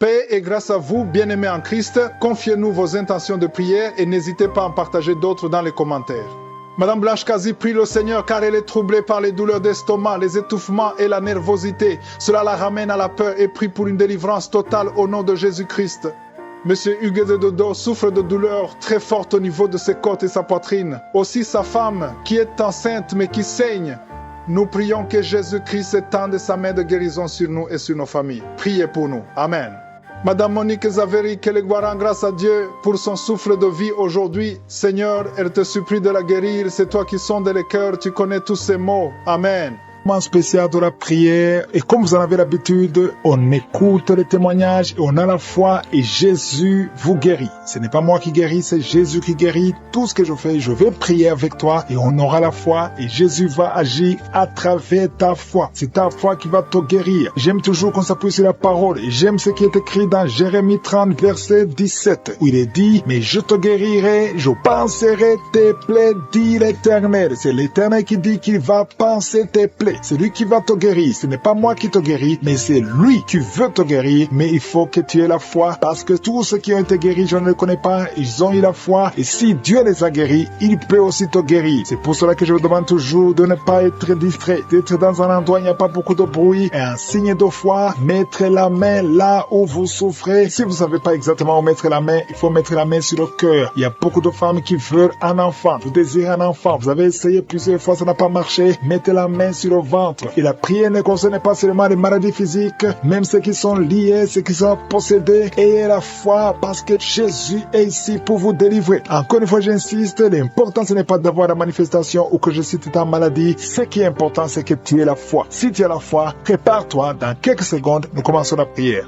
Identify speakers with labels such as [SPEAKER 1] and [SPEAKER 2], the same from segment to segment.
[SPEAKER 1] Paix et grâce à vous, bien-aimés en Christ, confiez-nous vos intentions de prière et n'hésitez pas à en partager d'autres dans les commentaires. Madame Blanche Kazi prie le Seigneur car elle est troublée par les douleurs d'estomac, les étouffements et la nervosité. Cela la ramène à la peur et prie pour une délivrance totale au nom de Jésus-Christ. Monsieur Hugues de Dodo souffre de douleurs très fortes au niveau de ses côtes et sa poitrine. Aussi sa femme qui est enceinte mais qui saigne. Nous prions que Jésus-Christ étende sa main de guérison sur nous et sur nos familles. Priez pour nous. Amen. Madame Monique Zaveri, que le gloire rend grâce à Dieu pour son souffle de vie aujourd'hui. Seigneur, elle te supplie de la guérir. C'est toi qui sondes les cœurs, tu connais tous ces mots. Amen.
[SPEAKER 2] Moment spécial de la prière, et comme vous en avez l'habitude, on écoute les témoignages et on a la foi et Jésus vous guérit. Ce n'est pas moi qui guéris, c'est Jésus qui guérit. Tout ce que je fais, je vais prier avec toi et on aura la foi et Jésus va agir à travers ta foi. C'est ta foi qui va te guérir. J'aime toujours qu'on s'appuie sur la parole et j'aime ce qui est écrit dans Jérémie 30 verset 17 où il est dit: mais je te guérirai, je panserai tes plaies, dit l'Éternel. C'est l'Éternel qui dit qu'il va panser tes plaies. C'est lui qui va te guérir. Ce n'est pas moi qui te guéris, mais c'est lui qui veut te guérir. Mais il faut que tu aies la foi, parce que tous ceux qui ont été guéris, je ne les connais pas, ils ont eu la foi. Et si Dieu les a guéris, il peut aussi te guérir. C'est pour cela que je vous demande toujours de ne pas être distrait, d'être dans un endroit où il n'y a pas beaucoup de bruit. Et un signe de foi, mettre la main là où vous souffrez. Si vous ne savez pas exactement où mettre la main, il faut mettre la main sur le cœur. Il y a beaucoup de femmes qui veulent un enfant. Vous désirez un enfant. Vous avez essayé plusieurs fois, ça n'a pas marché. Mettez la main sur le ventre. Et la prière ne concerne pas seulement les maladies physiques, même ceux qui sont liés, ceux qui sont possédés. Ayez la foi parce que Jésus est ici pour vous délivrer. Encore une fois, j'insiste, l'important ce n'est pas d'avoir la manifestation ou que je cite ta maladie. Ce qui est important, c'est que tu aies la foi. Si tu as la foi, prépare-toi. Dans quelques secondes, nous commençons la prière.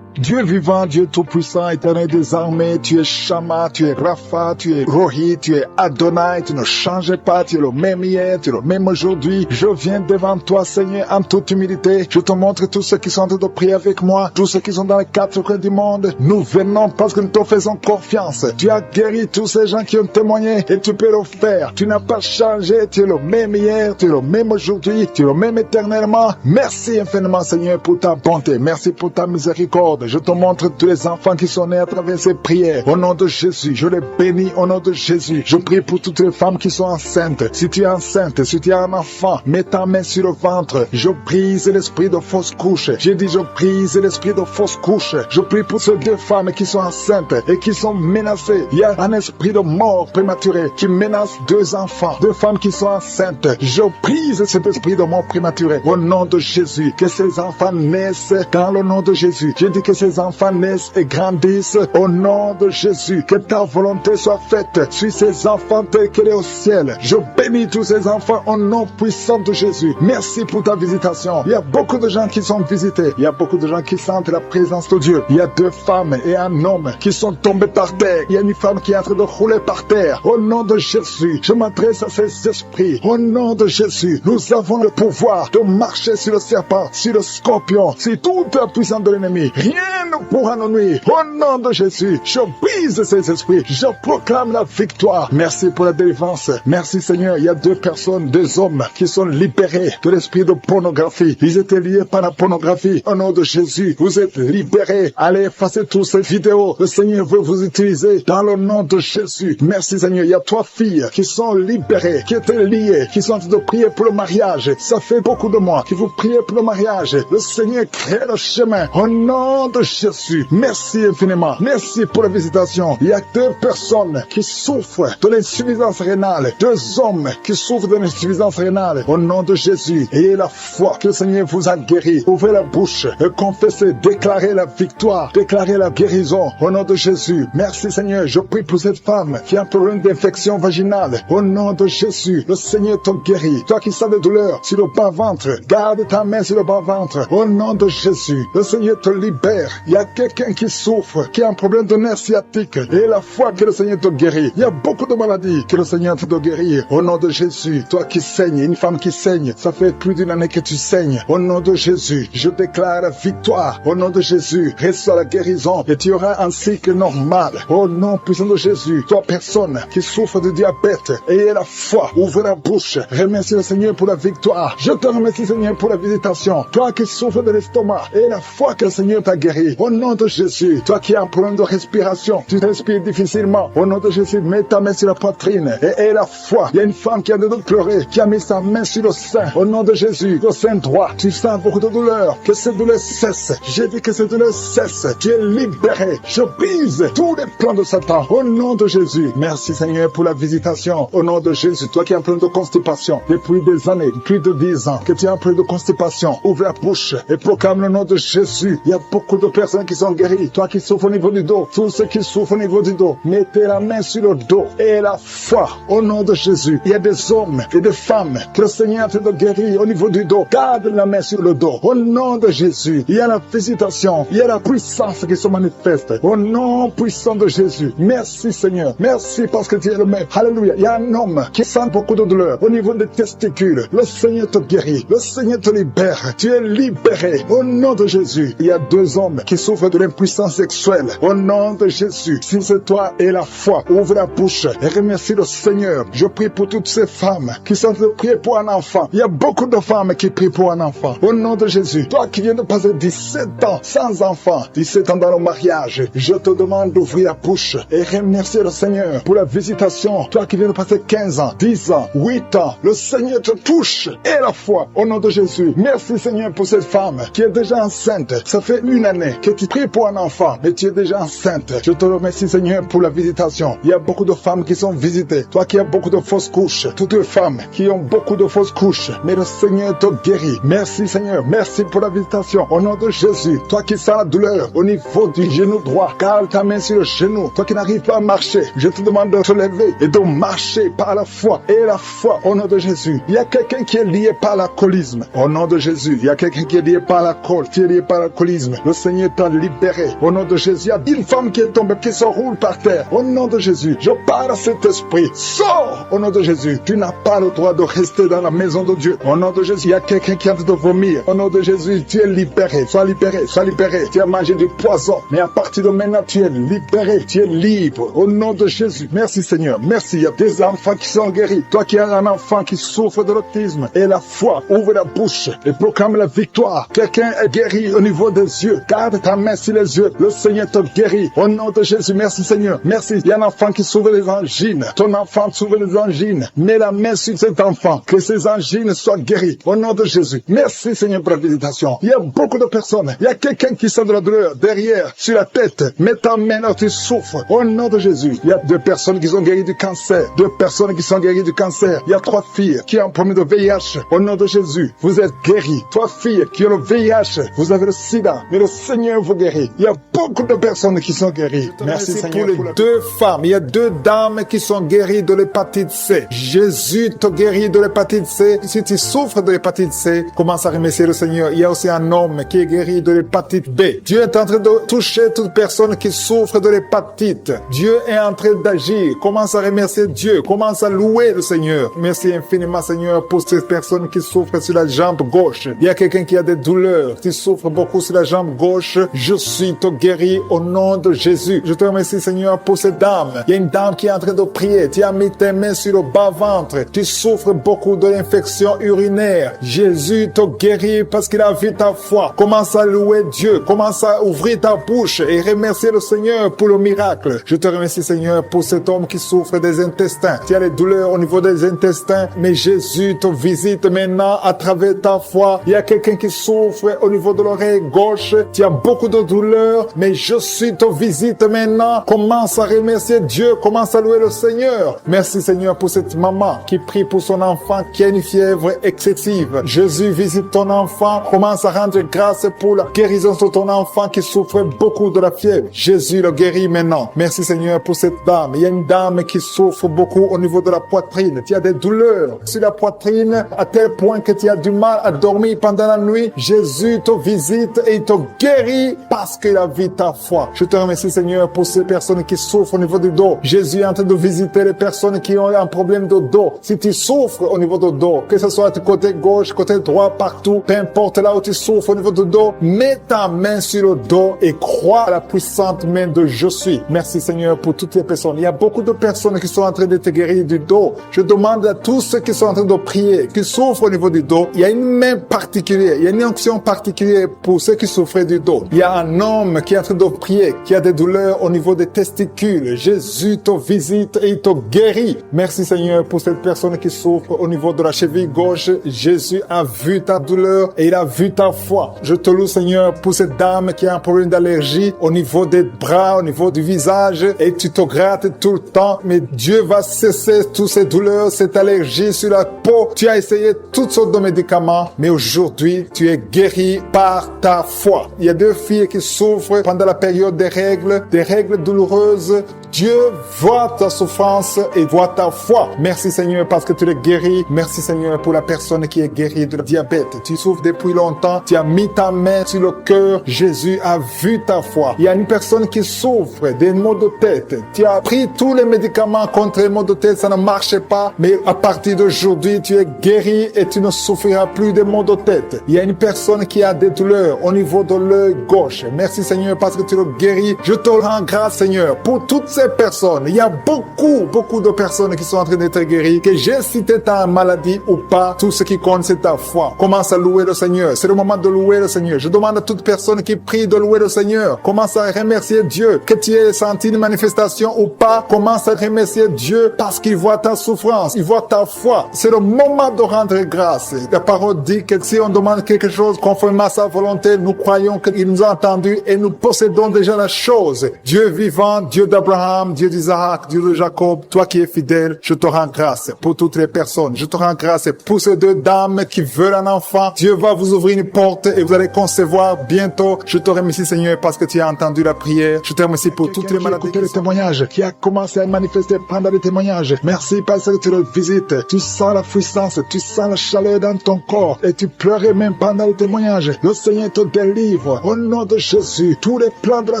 [SPEAKER 2] Dieu vivant, Dieu tout-puissant, éternel des armées, tu es Shama, tu es Rapha, tu es Rohi, tu es Adonai, tu ne changes pas, tu es le même hier, tu es le même aujourd'hui. Je viens devant toi, Seigneur, en toute humilité. Je te montre tous ceux qui sont en train de prier avec moi, tous ceux qui sont dans les quatre coins du monde. Nous venons parce que nous te faisons confiance. Tu as guéri tous ces gens qui ont témoigné et tu peux le faire. Tu n'as pas changé, tu es le même hier, tu es le même aujourd'hui, tu es le même éternellement. Merci infiniment, Seigneur, pour ta bonté. Merci pour ta miséricorde. Je te montre tous les enfants qui sont nés à travers ces prières. Au nom de Jésus, je les bénis au nom de Jésus. Je prie pour toutes les femmes qui sont enceintes. Si tu es enceinte, si tu as un enfant, mets ta main sur le ventre. Je brise l'esprit de fausse couche. J'ai dit je brise l'esprit de fausse couche. Je prie pour ces deux femmes qui sont enceintes et qui sont menacées. Il y a un esprit de mort prématurée qui menace deux enfants, deux femmes qui sont enceintes. Je brise cet esprit de mort prématurée au nom de Jésus. Que ces enfants naissent dans le nom de Jésus. J'ai dit que ces enfants naissent et grandissent au nom de Jésus. Que ta volonté soit faite sur ces enfants tels qu'elle est au ciel. Je bénis tous ces enfants au nom puissant de Jésus. Merci pour ta visitation. Il y a beaucoup de gens qui sont visités. Il y a beaucoup de gens qui sentent la présence de Dieu. Il y a deux femmes et un homme qui sont tombés par terre. Il y a une femme qui est en train de rouler par terre. Au nom de Jésus, je m'adresse à ces esprits. Au nom de Jésus, nous avons le pouvoir de marcher sur le serpent, sur le scorpion, sur toute la puissance de l'ennemi. Rien ne pourra nous nuire. Au nom de Jésus, je brise ces esprits. Je proclame la victoire. Merci pour la délivrance. Merci Seigneur. Il y a deux personnes, deux hommes qui sont libérés de l'esprit de pornographie. Ils étaient liés par la pornographie. Au nom de Jésus, vous êtes libérés. Allez effacer toutes ces vidéos. Le Seigneur veut vous utiliser dans le nom de Jésus. Merci Seigneur. Il y a trois filles qui sont libérées, qui étaient liées, qui sont en train de prier pour le mariage. Ça fait beaucoup de mois que vous priez pour le mariage. Le Seigneur crée le chemin. Au nom de Jésus, merci infiniment. Merci pour la visitation. Il y a deux personnes qui souffrent de l'insuffisance rénale. Deux hommes qui souffrent de l'insuffisance rénale. Au nom de Jésus, ayez la foi que le Seigneur vous a guéri. Ouvrez la bouche et confessez, déclarez la victoire, déclarez la guérison. Au nom de Jésus, merci Seigneur. Je prie pour cette femme qui a un problème d'infection vaginale. Au nom de Jésus, le Seigneur te guérit. Toi qui sens des douleurs sur le bas-ventre, garde ta main sur le bas-ventre. Au nom de Jésus, le Seigneur te libère Père, il y a quelqu'un qui souffre, qui a un problème de nerf sciatique, et la foi que le Seigneur te guérit. Il y a beaucoup de maladies que le Seigneur te guérir. Au nom de Jésus, toi qui saignes, une femme qui saigne, ça fait plus d'une année que tu saignes. Au nom de Jésus, je déclare la victoire. Au nom de Jésus, reçois la guérison et tu auras un cycle normal. Au nom puissant de Jésus, toi personne qui souffre de diabète, ayez la foi, ouvre la bouche, remercie le Seigneur pour la victoire. Je te remercie Seigneur pour la visitation. Toi qui souffres de l'estomac, ayez la foi que le Seigneur t'a guéri. Au nom de Jésus, toi qui as un problème de respiration, tu respires difficilement. Au nom de Jésus, mets ta main sur la poitrine et aie la foi. Il y a une femme qui a de pleurer, qui a mis sa main sur le sein. Au nom de Jésus, le sein droit, tu sens beaucoup de douleur. Que cette douleur cesse. J'ai dit que cette douleur cesse. Tu es libéré. Je brise tous les plans de Satan. Au nom de Jésus. Merci Seigneur pour la visitation. Au nom de Jésus, toi qui as un problème de constipation depuis des années, plus de 10 ans, que tu as un problème de constipation, ouvre la bouche et proclame le nom de Jésus. Il y a beaucoup de personnes qui sont guéries. Toi qui souffres au niveau du dos, tous ceux qui souffrent au niveau du dos, mettez la main sur le dos et la foi. Au nom de Jésus, il y a des hommes et des femmes que le Seigneur te guérit au niveau du dos. Garde la main sur le dos. Au nom de Jésus, il y a la visitation, il y a la puissance qui se manifeste. Au nom puissant de Jésus. Merci Seigneur. Merci parce que tu es le Maître. Alléluia. Il y a un homme qui sent beaucoup de douleur au niveau des testicules. Le Seigneur te guérit. Le Seigneur te libère. Tu es libéré. Au nom de Jésus. Il y a 2 hommes qui souffrent de l'impuissance sexuelle. Au nom de Jésus. Si c'est toi et la foi, ouvre la bouche et remercie le Seigneur. Je prie pour toutes ces femmes qui sont de prier pour un enfant. Il y a beaucoup de femmes qui prient pour un enfant. Au nom de Jésus. Toi qui viens de passer 17 ans sans enfant, 17 ans dans le mariage, je te demande d'ouvrir la bouche et remercier le Seigneur pour la visitation. Toi qui viens de passer 15 ans, 10 ans, 8 ans, le Seigneur te touche et la foi. Au nom de Jésus. Merci Seigneur pour cette femme qui est déjà enceinte. Ça fait 1 année que tu pries pour un enfant, mais tu es déjà enceinte. Je te remercie Seigneur pour la visitation. Il y a beaucoup de femmes qui sont visitées. Toi qui as beaucoup de fausses couches, toutes les femmes qui ont beaucoup de fausses couches, mais le Seigneur te guérit. Merci Seigneur, merci pour la visitation. Au nom de Jésus, toi qui sens la douleur au niveau du genou droit, garde ta main sur le genou. Toi qui n'arrives pas à marcher, je te demande de te lever et de marcher par la foi. Et la foi au nom de Jésus. Il y a quelqu'un qui est lié par l'alcoolisme. Au nom de Jésus, il y a quelqu'un qui est lié par l'alcool, qui est lié par l'alcoolisme. Le Seigneur t'a libéré. Au nom de Jésus, il y a une femme qui est tombée, qui se roule par terre. Au nom de Jésus, je parle à cet esprit. Sors au nom de Jésus. Tu n'as pas le droit de rester dans la maison de Dieu. Au nom de Jésus, il y a quelqu'un qui est en train de vomir. Au nom de Jésus, tu es libéré. Sois libéré, sois libéré. Tu as mangé du poison. Mais à partir de maintenant, tu es libéré. Tu es libre. Au nom de Jésus. Merci Seigneur. Merci. Il y a des enfants qui sont guéris. Toi qui as un enfant qui souffre de l'autisme. Et la foi, ouvre la bouche et proclame la victoire. Quelqu'un est guéri au niveau des yeux. Garde ta main sur les yeux. Le Seigneur te guérit. Au nom de Jésus. Merci Seigneur. Merci. Il y a un enfant qui souffre des angines. Ton enfant souffre des angines. Mets la main sur cet enfant. Que ces angines soient guéries. Au nom de Jésus. Merci Seigneur pour la visitation. Il y a beaucoup de personnes. Il y a quelqu'un qui sent de la douleur derrière, sur la tête. Mets ta main là où tu souffres. Au nom de Jésus. Il y a 2 personnes qui sont guéries du cancer. 2 personnes qui sont guéries du cancer. Il y a 3 filles qui ont un problème de VIH. Au nom de Jésus. Vous êtes guéris. 3 filles qui ont le VIH. Vous avez le sida. Mais le Seigneur vous guérit. Il y a beaucoup de personnes qui sont guéries. Merci Seigneur. Pour les 2 femmes. Il y a 2 dames qui sont guéries de l'hépatite C. Jésus te guérit de l'hépatite C. Si tu souffres de l'hépatite C, commence à remercier le Seigneur. Il y a aussi un homme qui est guéri de l'hépatite B. Dieu est en train de toucher toute personne qui souffre de l'hépatite. Dieu est en train d'agir. Commence à remercier Dieu. Commence à louer le Seigneur. Merci infiniment Seigneur pour ces personnes qui souffrent sur la jambe gauche. Il y a quelqu'un qui a des douleurs, qui souffre beaucoup sur la jambe gauche. Je suis te guéri au nom de Jésus. Je te remercie Seigneur pour cette dame. Il y a une dame qui est en train de prier. Tu as mis tes mains sur le bas-ventre. Tu souffres beaucoup de l'infection urinaire. Jésus te guérit parce qu'il a vu ta foi. Commence à louer Dieu. Commence à ouvrir ta bouche et remercier le Seigneur pour le miracle. Je te remercie Seigneur pour cet homme qui souffre des intestins. Tu as les douleurs au niveau des intestins, mais Jésus te visite maintenant à travers ta foi. Il y a quelqu'un qui souffre au niveau de l'oreille gauche. Tu as beaucoup de douleurs, mais Jésus te visite maintenant. Commence à remercier Dieu. Commence à louer le Seigneur. Merci Seigneur pour cette maman qui prie pour son enfant qui a une fièvre excessive. Jésus visite ton enfant. Commence à rendre grâce pour la guérison de ton enfant qui souffre beaucoup de la fièvre. Jésus le guérit maintenant. Merci Seigneur pour cette dame. Il y a une dame qui souffre beaucoup au niveau de la poitrine. Tu as des douleurs sur la poitrine à tel point que tu as du mal à dormir pendant la nuit. Jésus te visite et il te guéri parce qu'il a vu ta foi. Je te remercie, Seigneur, pour ces personnes qui souffrent au niveau du dos. Jésus est en train de visiter les personnes qui ont un problème de dos. Si tu souffres au niveau du dos, que ce soit du côté gauche, côté droit, partout, peu importe là où tu souffres au niveau du dos, mets ta main sur le dos et crois à la puissante main de Je suis. Merci, Seigneur, pour toutes les personnes. Il y a beaucoup de personnes qui sont en train de te guérir du dos. Je demande à tous ceux qui sont en train de prier, qui souffrent au niveau du dos, il y a une main particulière, il y a une onction particulière pour ceux qui souffrent du dos. Il y a un homme qui est en train de prier, qui a des douleurs au niveau des testicules. Jésus te visite et il te guérit. Merci, Seigneur, pour cette personne qui souffre au niveau de la cheville gauche. Jésus a vu ta douleur et il a vu ta foi. Je te loue, Seigneur, pour cette dame qui a un problème d'allergie au niveau des bras, au niveau du visage, et tu te grattes tout le temps. Mais Dieu va cesser toutes ces douleurs, cette allergie sur la peau. Tu as essayé toutes sortes de médicaments, mais aujourd'hui, tu es guéri par ta foi. Il y a 2 filles qui souffrent pendant la période des règles douloureuses. Dieu voit ta souffrance et voit ta foi. Merci, Seigneur, parce que tu es guéri. Merci, Seigneur, pour la personne qui est guérie de diabète. Tu souffres depuis longtemps. Tu as mis ta main sur le cœur. Jésus a vu ta foi. Il y a une personne qui souffre des maux de tête. Tu as pris tous les médicaments contre les maux de tête. Ça ne marchait pas. Mais à partir d'aujourd'hui, tu es guéri et tu ne souffriras plus des maux de tête. Il y a une personne qui a des douleurs au niveau de l'œil gauche. Merci, Seigneur, parce que tu le guéris. Je te rends grâce, Seigneur, pour toutes ces personnes. Il y a beaucoup de personnes qui sont en train d'être guéries. Que j'ai cité ta maladie ou pas, tout ce qui compte, c'est ta foi. Commence à louer le Seigneur. C'est le moment de louer le Seigneur. Je demande à toute personne qui prie de louer le Seigneur. Commence à remercier Dieu. Que tu aies senti une manifestation ou pas, commence à remercier Dieu parce qu'il voit ta souffrance, il voit ta foi. C'est le moment de rendre grâce. La parole dit que si on demande quelque chose conformément à sa volonté, nous croyons qu'il nous a entendus et nous possédons déjà la chose. Dieu vivant, Dieu d'Abraham, Dieu d'Isaac, Dieu de Jacob, toi qui es fidèle, je te rends grâce pour toutes les personnes. Je te rends grâce pour ces 2 dames qui veulent un enfant. Dieu va vous ouvrir une porte et vous allez concevoir bientôt. Je te remercie, Seigneur, parce que tu as entendu la prière. Je te remercie pour toutes les maladies.
[SPEAKER 1] Les témoignages, qui a commencé à manifester pendant les témoignages. Merci parce que tu le visites. Tu sens la puissance, tu sens la chaleur dans ton corps et tu pleurais même pendant les témoignages. Le Seigneur te délivre. Au nom de Jésus, tous les plans de la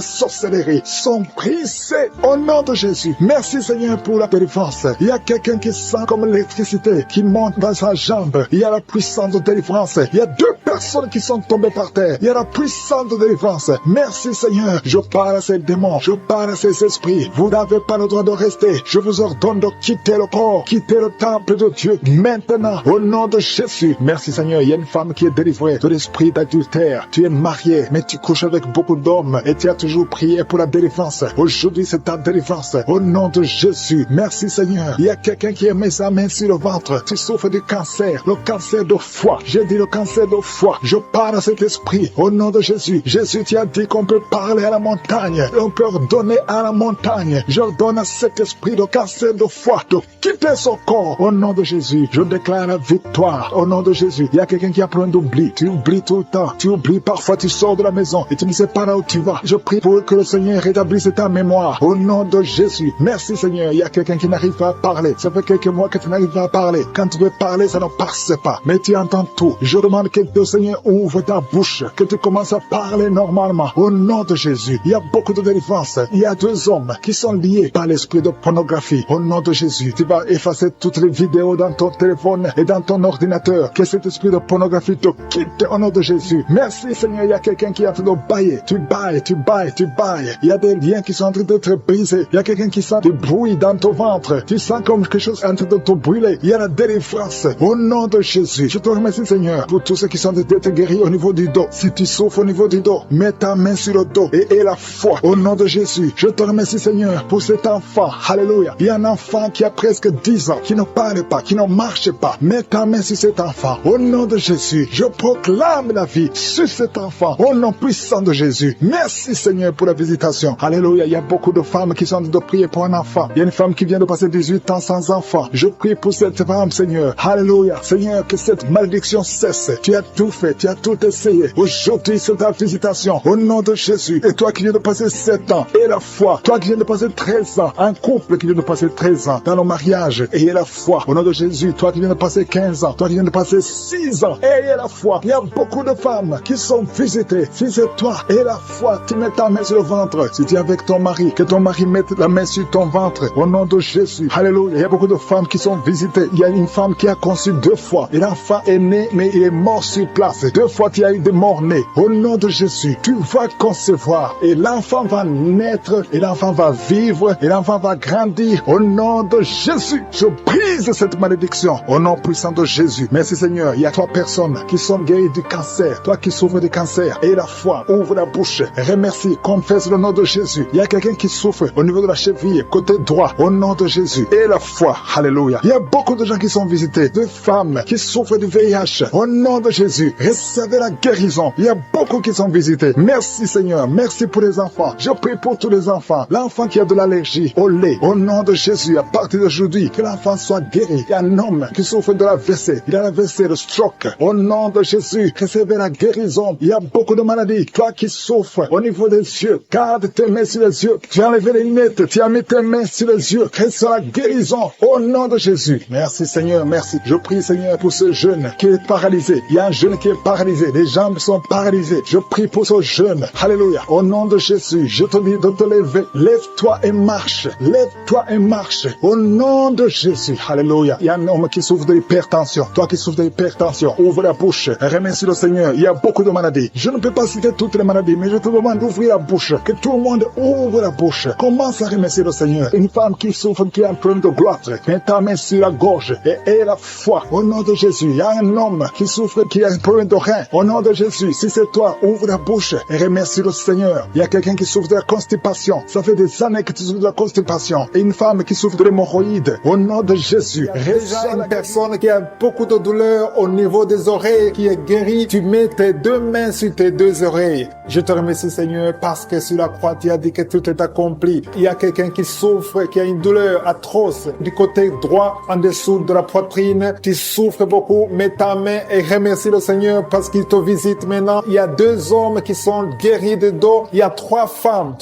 [SPEAKER 1] sorcellerie sont brisés. Au nom de Jésus. Merci, Seigneur, pour la délivrance. Il y a quelqu'un qui sent comme l'électricité qui monte dans sa jambe. Il y a la puissance de délivrance. Il y a 2 personnes qui sont tombées par terre. Il y a la puissance de délivrance. Merci, Seigneur. Je parle à ces démons. Je parle à ces esprits. Vous n'avez pas le droit de rester. Je vous ordonne de quitter le corps, quitter le temple de Dieu maintenant. Au nom de Jésus. Merci, Seigneur. Il y a une femme qui est délivrée de l'esprit d'adultère. Tu es marié, mais tu couches avec beaucoup d'hommes et tu as toujours prié pour la délivrance. Aujourd'hui, c'est ta délivrance. Au nom de Jésus. Merci, Seigneur. Il y a quelqu'un qui a mis sa main sur le ventre. Tu souffres du cancer. Le cancer de foie. J'ai dit le cancer de foie. Je parle à cet esprit. Au nom de Jésus. Jésus, tu as dit qu'on peut parler à la montagne. On peut ordonner à la montagne. J'ordonne à cet esprit de cancer de foie de quitter son corps. Au nom de Jésus. Je déclare la victoire. Au nom de Jésus. Il y a quelqu'un qui a plein d'oubli. Tu oublies tout le temps. Tu oublies parfois. Tu sors de la maison et tu ne sais pas là où tu vas. Je prie pour que le Seigneur rétablisse ta mémoire. Au nom de Jésus. Merci, Seigneur. Il y a quelqu'un qui n'arrive pas à parler. Ça fait quelques mois que tu n'arrives pas à parler. Quand tu veux parler, ça ne passe pas. Mais tu entends tout. Je demande que le Seigneur ouvre ta bouche. Que tu commences à parler normalement. Au nom de Jésus. Il y a beaucoup de délivrance. Il y a 2 hommes qui sont liés par l'esprit de pornographie. Au nom de Jésus. Tu vas effacer toutes les vidéos dans ton téléphone et dans ton ordinateur. Que cet esprit de pornographie te quitte au nom de Jésus. Merci, Seigneur. Il y a quelqu'un qui est en train de bailler. Tu bailles, tu bailles, tu bailles. Il y a des liens qui sont en train d'être brisés. Il y a quelqu'un qui sent du bruit dans ton ventre. Tu sens comme quelque chose est en train de te brûler. Il y a la délivrance. Au nom de Jésus. Je te remercie, Seigneur, pour tous ceux qui sont d'être guéris au niveau du dos. Si tu souffres au niveau du dos, mets ta main sur le dos et aie la foi. Au nom de Jésus. Je te remercie, Seigneur, pour cet enfant. Alléluia. Il y a un enfant qui a presque 10 ans, qui ne parle pas, qui ne marche pas. Mets ta main sur cet enfant. Au nom de Jésus. Je proclame la vie sur cet enfant. Au nom puissant de Jésus. Merci, Seigneur, pour la visitation. Alléluia. Il y a beaucoup de femmes
[SPEAKER 2] qui sont en train de prier pour un enfant. Il y a une femme qui vient de passer 18 ans sans enfant. Je prie pour cette femme, Seigneur. Alléluia. Seigneur, que cette malédiction cesse. Tu as tout fait, tu as tout essayé. Aujourd'hui, c'est ta visitation. Au nom de Jésus. Et toi qui viens de passer 7 ans, et la foi. Toi qui viens de passer 13 ans. Un couple qui vient de passer 13 ans dans nos mariages. Ayez la foi. Au nom de Jésus. Toi qui viens de passer 15 ans. Toi qui viens de passer 6 ans. Ayez la foi. Il y a beaucoup de femmes qui sont visitées. Si c'est toi, ayez la foi. Tu mets ta main sur le ventre. Si tu es avec ton mari, que ton mari mette la main sur ton ventre. Au nom de Jésus. Alléluia. Il y a beaucoup de femmes qui sont visitées. Il y a une femme qui a conçu 2 fois. Et l'enfant est né, mais il est mort sur place. 2 fois, tu as eu des morts-nés. Au nom de Jésus, tu vas concevoir. Et l'enfant va naître. Et l'enfant va vivre. Et l'enfant va grandir. Au nom de Jésus, je brise cette malédiction. Au nom puissant de Jésus. Merci Seigneur. Il y a 3 personnes qui sont guéries du cancer. Toi qui souffres du cancer. Et la foi, ouvre la bouche. Remercie, confesse le nom de Jésus. Il y a quelqu'un qui souffre au niveau de la cheville, côté droit. Au nom de Jésus. Et la foi. Alléluia. Il y a beaucoup de gens qui sont visités. De femmes qui souffrent du VIH. Au nom de Jésus. Recevez la guérison. Il y a beaucoup qui sont visités. Merci Seigneur. Merci pour les enfants. Je prie pour tous les enfants. L'enfant qui a de l'allergie au lait. Au nom de Jésus. À partir d'aujourd'hui, que l'enfant soit guéri. Il y a un homme qui souffre de la WC. Il a la WC, le stroke. Au nom de Jésus. Recevez la guérison. Il y a beaucoup de maladies. Toi qui souffres au niveau des yeux. Garde tes mains sur les yeux. Tu as enlevé les lunettes. Tu as mis tes mains sur les yeux. Reçois la guérison. Au nom de Jésus. Merci Seigneur. Merci. Je prie Seigneur pour ce jeune qui est paralysé. Il y a un jeune qui est paralysé. Les jambes sont paralysées. Je prie pour ce jeune. Alléluia. Au nom de Jésus. Je te dis de te lever. Lève-toi et marche. Lève-toi et marche. Au nom de Jésus. Alléluia. Il y a un homme qui souffre de l'hypertension. Toi qui souffres de l'hypertension, ouvre la bouche. Remercie le Seigneur. Il y a beaucoup de maladies. Je ne peux pas citer toutes les maladies, mais je te demande d'ouvrir la bouche. Que tout le monde ouvre la bouche. Commence à remercier le Seigneur. Une femme qui souffre, qui a un problème de gloire. Mets ta main sur la gorge et aie la foi. Au nom de Jésus. Il y a un homme qui souffre, qui a un problème de rein. Au nom de Jésus. Si c'est toi, ouvre la bouche et remercie le Seigneur. Il y a quelqu'un qui souffre de la constipation. Ça fait des années que tu souffres de la constipation. Et une femme qui souffre de l'hémorroïde. Au nom de Jésus. Déjà une personne qui a beaucoup de douleur au niveau des oreilles, qui est guérie. Tu mets tes 2 mains sur tes 2 oreilles. Je te remercie Seigneur parce que sur la croix tu as dit que tout est accompli. Il y a quelqu'un qui souffre, qui a une douleur atroce du côté droit en dessous de la poitrine. Tu souffres beaucoup. Mets ta main et remercie le Seigneur parce qu'il te visite maintenant. Il y a 2 hommes qui sont guéris de dos. Il y a 3 femmes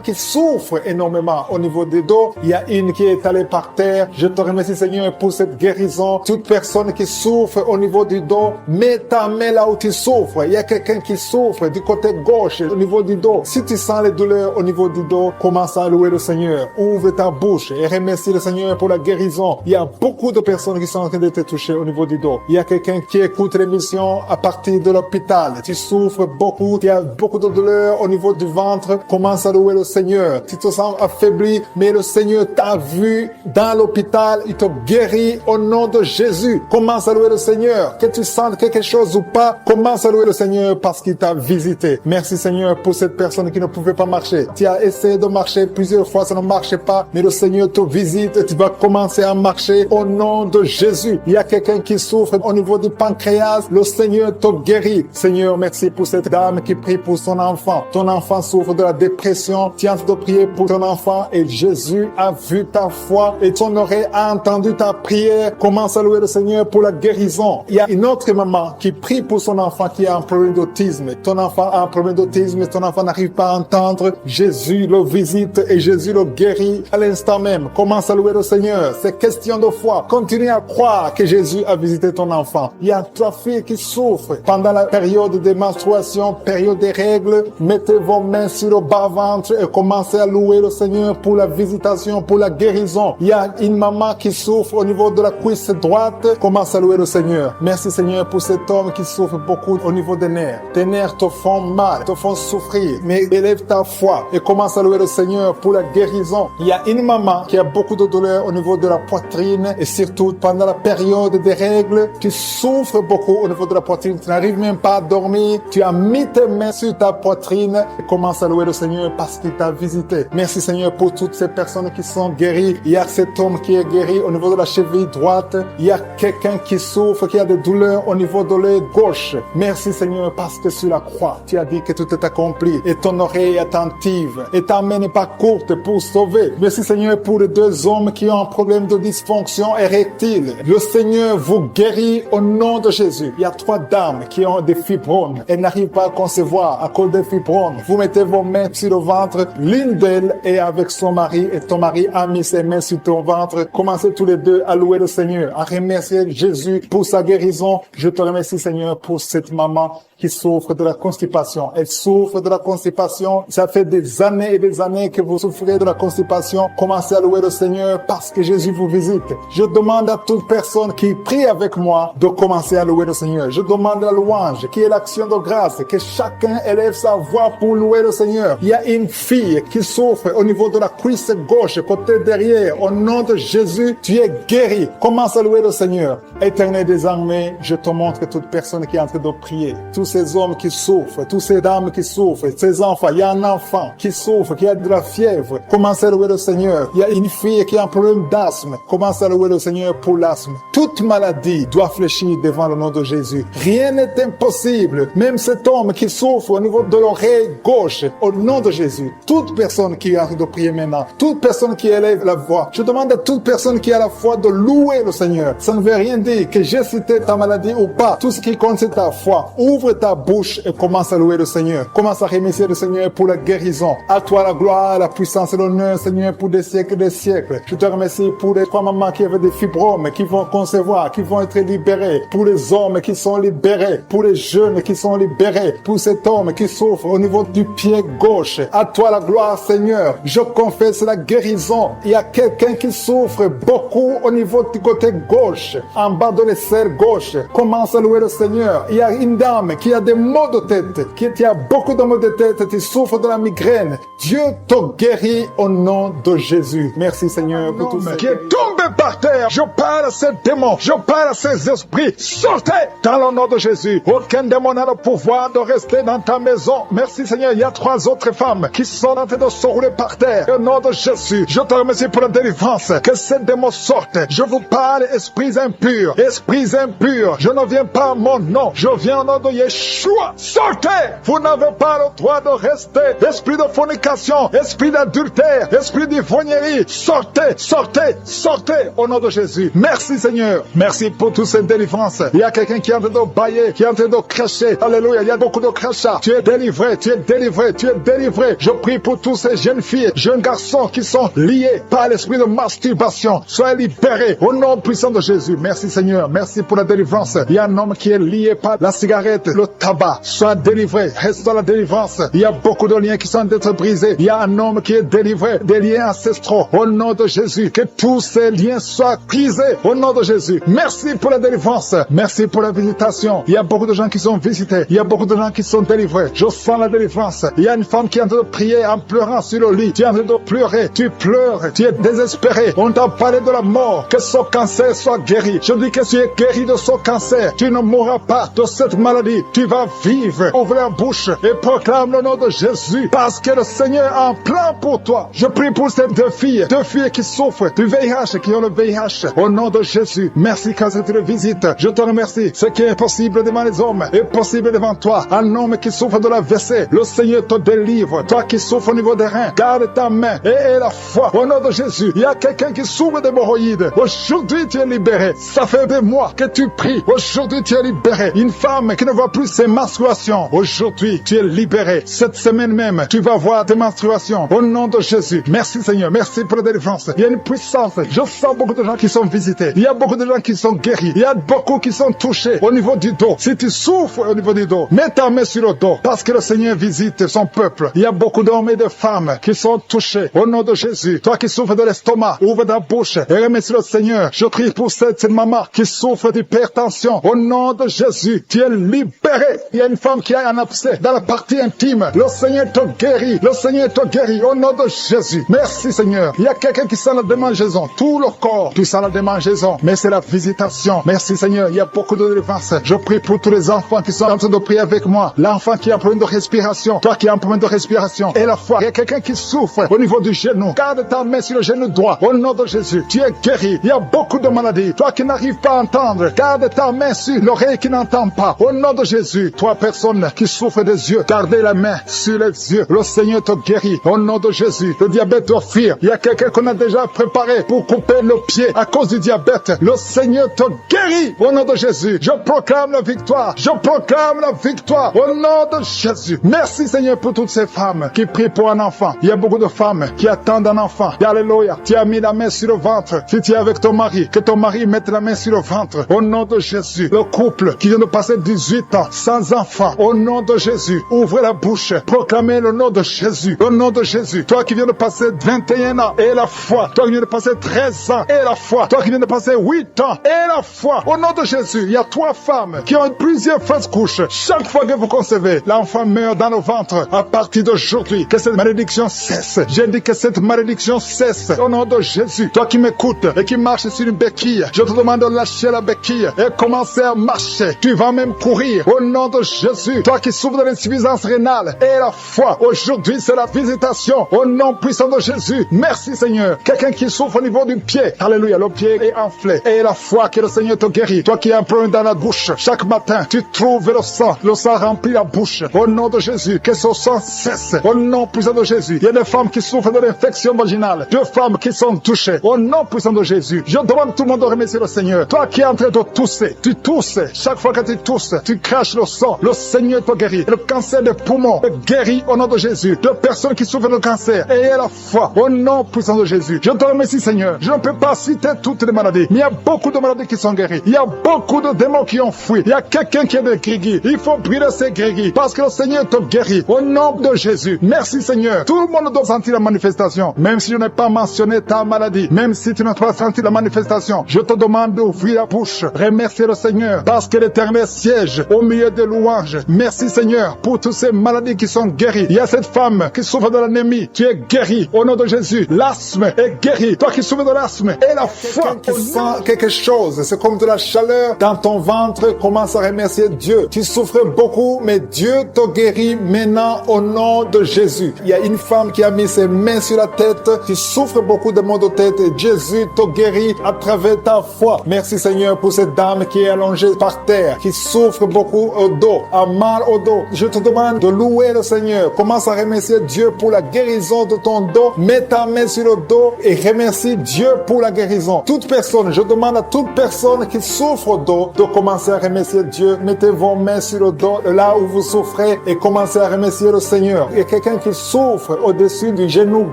[SPEAKER 2] qui souffrent énormément au niveau des dos. Il y a une qui est allée par terre. Je te remercie Seigneur pour cette guérison. Toute personne qui souffre au niveau du dos, mets ta main là où tu souffres. Il y a quelqu'un qui souffre du côté gauche au niveau du dos. Si tu sens les douleurs au niveau du dos, commence à louer le Seigneur. Ouvre ta bouche et remercie le Seigneur pour la guérison. Il y a beaucoup de personnes qui sont en train de te toucher au niveau du dos. Il y a quelqu'un qui écoute l'émission à partir de l'hôpital. Tu souffres beaucoup. Il y a beaucoup de douleurs au niveau du ventre. Commence à louer le Seigneur. Tu te sens affaibli, mais le Seigneur t'a vu dans l'hôpital. Il te guérit au nom de Jésus. Commence à louer le Seigneur. Que tu sentes quelque chose ou pas, commence à louer le Seigneur parce qu'il t'a visité. Merci Seigneur pour cette personne qui ne pouvait pas marcher. Tu as essayé de marcher plusieurs fois, ça ne marchait pas, mais le Seigneur te visite et tu vas commencer à marcher au nom de Jésus. Il y a quelqu'un qui souffre au niveau du pancréas, le Seigneur te guérit. Seigneur, merci pour cette dame qui prie pour son enfant. Ton enfant souffre de la dépression. Tu as de prier pour ton enfant et Jésus a vu ta foi et ton oreille a entendu ta prière. Commence à louer le Seigneur pour la guérison. Il y a une autre maman qui prie pour son enfant qui a un problème d'autisme. Ton enfant a un problème d'autisme, ton enfant n'arrive pas à entendre. Jésus le visite et Jésus le guérit à l'instant même. Commence à louer le Seigneur. C'est question de foi. Continue à croire que Jésus a visité ton enfant. Il y a 3 filles qui souffrent pendant la période des menstruations, période des règles. Mettez vos mains sur le bas-ventre et commencez à louer le Seigneur pour la visitation, pour la guérison. Il y a une maman qui souffre au niveau de la cuisse droite. Commence à louer le Seigneur. Merci Seigneur pour cet homme qui souffre beaucoup au niveau des nerfs. Tes nerfs te font mal, te font souffrir. Mais élève ta foi et commence à louer le Seigneur pour la guérison. Il y a une maman qui a beaucoup de douleur au niveau de la poitrine et surtout pendant la période des règles. Tu souffres beaucoup au niveau de la poitrine. Tu n'arrives même pas à dormir. Tu as mis tes mains sur ta poitrine et commence à louer le Seigneur parce qu'il t'a visité. Merci Seigneur pour toutes ces personnes qui sont guéries. Il y a cet homme qui est guéri au niveau de la cheville droite. Il y a quelqu'un qui souffre, qui a des douleurs au niveau de l'œil gauche. Merci Seigneur parce que sur la croix, tu as dit que tout est accompli et ton oreille est attentive et ta main n'est pas
[SPEAKER 1] courte pour sauver. Merci Seigneur pour les 2 hommes qui ont un problème de dysfonction érectile. Le Seigneur vous guérit au nom de Jésus. Il y a 3 dames qui ont des fibromes. Elles n'arrivent pas à concevoir à cause des fibromes. Vous mettez vos mains sur le ventre. L'une d'elles est avec son mari et ton mari a mis ses mains sur ton ventre. Commencez tous les deux à louer le Seigneur, à remercier Jésus pour sa guérison. Je te remercie Seigneur pour cette maman qui souffre de la constipation. Elle souffre de la constipation. Ça fait des années et des années que vous souffrez de la constipation. Commencez à louer le Seigneur parce que Jésus vous visite. Je demande à toute personne qui prie avec moi de commencer à louer le Seigneur. Je demande la louange, qui est l'action de grâce, que chacun élève sa voix pour louer le Seigneur. Il y a une fille qui souffre au niveau de la cuisse gauche, côté derrière. Au nom de Jésus, tu es guéri. Commence à louer le Seigneur. Éternel des armées, je te montre toute personne qui est en train de prier. Tous ces hommes qui souffrent, toutes ces dames qui souffrent, ces enfants. Il y a un enfant qui souffre, qui a de la fièvre. Commence à louer le Seigneur. Il y a une fille qui a un problème d'asthme. Commence à louer le Seigneur pour l'asthme. Toute maladie doit fléchir devant le nom de Jésus. Rien n'est impossible. Même cet homme qui souffre au niveau de l'oreille gauche, au nom de Jésus. Toute personne qui est en train de prier maintenant, toute personne qui élève la voix, je demande à toute personne qui a la foi de louer le Seigneur. Ça ne veut rien dire que j'ai cité ta maladie ou pas. Tout ce qui compte, c'est ta foi. Ouvre ta bouche et commence à louer le Seigneur. Commence à remercier le Seigneur pour la guérison. À toi la gloire, la puissance et l'honneur, Seigneur, pour des siècles et des siècles. Je te remercie pour les 3 mamans qui avaient des fibromes, qui vont concevoir, qui vont être libérés. Pour les hommes qui sont libérés. Pour les jeunes qui sont libérés. Pour cet homme qui souffre au niveau du pied gauche. À toi la gloire, Seigneur. Je confesse la guérison. Il y a quelqu'un qui souffre beaucoup au niveau du côté gauche, en bas de l'aisselle gauche. Commence à louer le Seigneur. Il y a une dame qui a des maux de tête, qui a beaucoup de maux de tête, qui souffre de la migraine. Dieu te guérit au nom de Jésus. Merci Seigneur pour tout ça.
[SPEAKER 2] Qui est tombé par terre, je parle à ces démons, je parle à ces esprits. Sortez dans le nom de Jésus. Aucun démon n'a le pouvoir de rester dans ta maison. Merci Seigneur. Il y a 3 autres femmes qui sont en train de se rouler par terre. Au nom de Jésus, je te remercie pour la délivrance. Que ces démons sortent. Je vous parle, esprits impurs. Esprits impurs. Je ne viens pas à mon nom. Je viens au nom de Yeshua. Sortez. Vous n'avez pas le droit de rester. Esprit de fornication, esprit d'adultère, esprit d'ivrognerie. Sortez, sortez, sortez au nom de Jésus. Merci Seigneur. Merci pour toute cette délivrance. Il y a quelqu'un qui est en train de bailler, qui est en train de cracher. Alléluia. Il y a beaucoup de crachats. Tu es délivré, tu es délivré, tu es délivré. Je prie pour tous ces jeunes filles, jeunes garçons qui sont liés par l'esprit de masturbation. Soyez libérés au nom puissant de Jésus. Merci Seigneur. Merci pour la délivrance. Il y a un homme qui est lié par la cigarette, le tabac. Sois délivré. Reste dans la délivrance. Il y a beaucoup de liens qui sont d'être brisés. Il y a un homme qui est délivré des liens ancestraux. Au nom de Jésus. Que tous ces liens soient brisés. Au nom de Jésus. Merci pour la délivrance. Merci pour la visitation. Il y a beaucoup de gens qui sont visités. Il y a beaucoup de gens qui sont délivrés. Je sens la délivrance. Il y a une femme qui est en train de prier en pleurant sur le lit. Tu es en train de pleurer. Tu pleures. Tu es désespéré. On t'a parlé de la mort. Que ce cancer soit guéri. Je dis que tu es guéri de ce cancer. Tu ne mourras pas de cette maladie. Tu vas vivre. Ouvre la bouche et proclame le nom de Jésus. Parce que le Seigneur a un plan pour toi. Je prie pour ces 2 filles qui souffrent du VIH, qui ont le VIH. Au nom de Jésus. Merci quand tu le visites. Je te remercie. Ce qui est impossible devant les hommes est possible devant toi. Un homme qui souffre de la WC, le Seigneur te délivre. Toi qui souffres au niveau des reins, garde ta main et la foi. Au nom de Jésus. Il y a quelqu'un qui souffre d'hémorroïdes. Aujourd'hui tu es libéré. Ça fait des mois que tu pries. Aujourd'hui tu es libéré. Une femme qui ne voit plus ses menstruations. Aujourd'hui tu es libéré. Cette semaine même, tu vas voir tes menstruations. Au nom de Jésus. Merci Seigneur. Merci pour la délivrance. Il y a une puissance. Je sens beaucoup de gens qui sont visités. Il y a beaucoup de gens qui sont guéris. Il y a beaucoup qui sont touchés au niveau du dos. Si tu souffres au niveau du dos, mets ta main sur le dos. Parce que le Seigneur visite son peuple. Il y a beaucoup d'hommes et de femmes qui sont touchés. Au nom de Jésus. Toi qui souffres de l'estomac, ouvre ta bouche et remercie le Seigneur. Je prie pour cette maman qui souffre d'hypertension. Au nom de Jésus, tu es libéré. Il y a une femme qui a un abcès dans la partie intime. Le Seigneur te guérit. Le Seigneur te guérit. Au nom de Jésus. Merci Seigneur. Il y a quelqu'un qui sent la démangeaison. Tout le corps, tu sens la démangeaison. Mais c'est la visitation. Merci Seigneur. Il y a beaucoup de délivrance. Je prie pour tous les enfants qui sont en train de prier avec moi. L'enfant qui a un problème de respiration. Toi qui as un problème de respiration. Et la foi. Il y a quelqu'un qui souffre au niveau du genou. Garde ta main sur le genou droit. Au nom de Jésus. Tu es guéri. Il y a beaucoup de maladies. Toi qui n'arrives pas à entendre. Garde ta main sur l'oreille qui n'entend pas. Au nom de Jésus. Jésus. Toi, personne qui souffre des yeux, gardez la main sur les yeux. Le Seigneur te guérit. Au nom de Jésus, le diabète doit fuir. Il y a quelqu'un qu'on a déjà préparé pour couper le pied à cause du diabète. Le Seigneur te guérit. Au nom de Jésus, je proclame la victoire. Je proclame la victoire. Au nom de Jésus. Merci Seigneur pour toutes ces femmes qui prient pour un enfant. Il y a beaucoup de femmes qui attendent un enfant. Alléluia. Tu as mis la main sur le ventre. Si tu es avec ton mari, que ton mari mette la main sur le ventre. Au nom de Jésus. Le couple qui vient de passer 18 ans sans enfant. Au nom de Jésus. Ouvrez la bouche. Proclamez le nom de Jésus. Au nom de Jésus. Toi qui viens de passer 21 ans et la foi. Toi qui viens de passer 13 ans et la foi. Toi qui viens de passer 8 ans et la foi. Au nom de Jésus. Il y a 3 femmes qui ont plusieurs fausses couches. Chaque fois que vous concevez, l'enfant meurt dans le ventre. À partir d'aujourd'hui, que cette malédiction cesse. J'ai dit que cette malédiction cesse. Au nom de Jésus. Toi qui m'écoutes et qui marches sur une béquille, je te demande de lâcher la béquille et commencer à marcher. Tu vas même courir. Au nom de Jésus. Toi qui souffres de l'insuffisance rénale et la foi. Aujourd'hui, c'est la visitation. Au nom puissant de Jésus. Merci Seigneur. Quelqu'un qui souffre au niveau du pied. Alléluia. Le pied est enflé. Et la foi que le Seigneur te guérit. Toi qui as un problème dans la bouche. Chaque matin, tu trouves le sang. Le sang remplit la bouche. Au nom de Jésus. Que ce sang cesse. Au nom puissant de Jésus. Il y a des femmes qui souffrent de l'infection vaginale. 2 femmes qui sont touchées. Au nom puissant de Jésus. Je demande tout le monde de remercier le Seigneur. Toi qui es en train de tousser. Tu tousses. Chaque fois que tu tousses, tu craches le sang. Le Seigneur te guérit. Le cancer des poumons est guéri au nom de Jésus. De personnes qui souffrent de cancer. Ayez la foi. Au nom puissant de Jésus. Je te remercie Seigneur. Je ne peux pas citer toutes les maladies. Mais il y a beaucoup de maladies qui sont guéries. Il y a beaucoup de démons qui ont fui. Il y a quelqu'un qui est de grégui. Il faut brûler ces grégui. Parce que le Seigneur te guérit. Au nom de Jésus. Merci Seigneur. Tout le monde doit sentir la manifestation. Même si je n'ai pas mentionné ta maladie. Même si tu n'as pas senti la manifestation. Je te demande d'ouvrir la bouche. Remercier le Seigneur. Parce que l'Éternel siège au milieu des louanges. Merci Seigneur pour toutes ces maladies qui sont guéries. Il y a cette femme qui souffre de l'anémie. Tu es guérie au nom de Jésus. L'asthme est guéri. Toi qui souffres de l'asthme et la foi qui sent quelque chose. C'est comme de la chaleur dans ton ventre. Commence à remercier Dieu. Tu souffres beaucoup, mais Dieu te guérit maintenant au nom de Jésus. Il y a une femme qui a mis ses mains sur la tête. Tu souffres beaucoup de maux de tête et Jésus te guérit à travers ta foi. Merci Seigneur pour cette dame qui est allongée par terre, qui souffre beaucoup au dos, a mal au dos. Je te demande de louer le Seigneur. Commence à remercier Dieu pour la guérison de ton dos. Mets ta main sur le dos et remercie Dieu pour la guérison. Toute personne, je demande à toute personne qui souffre au dos de commencer à remercier Dieu. Mettez vos mains sur le dos, là où vous souffrez, et commencez à remercier le Seigneur. Il y a quelqu'un qui souffre au-dessus du genou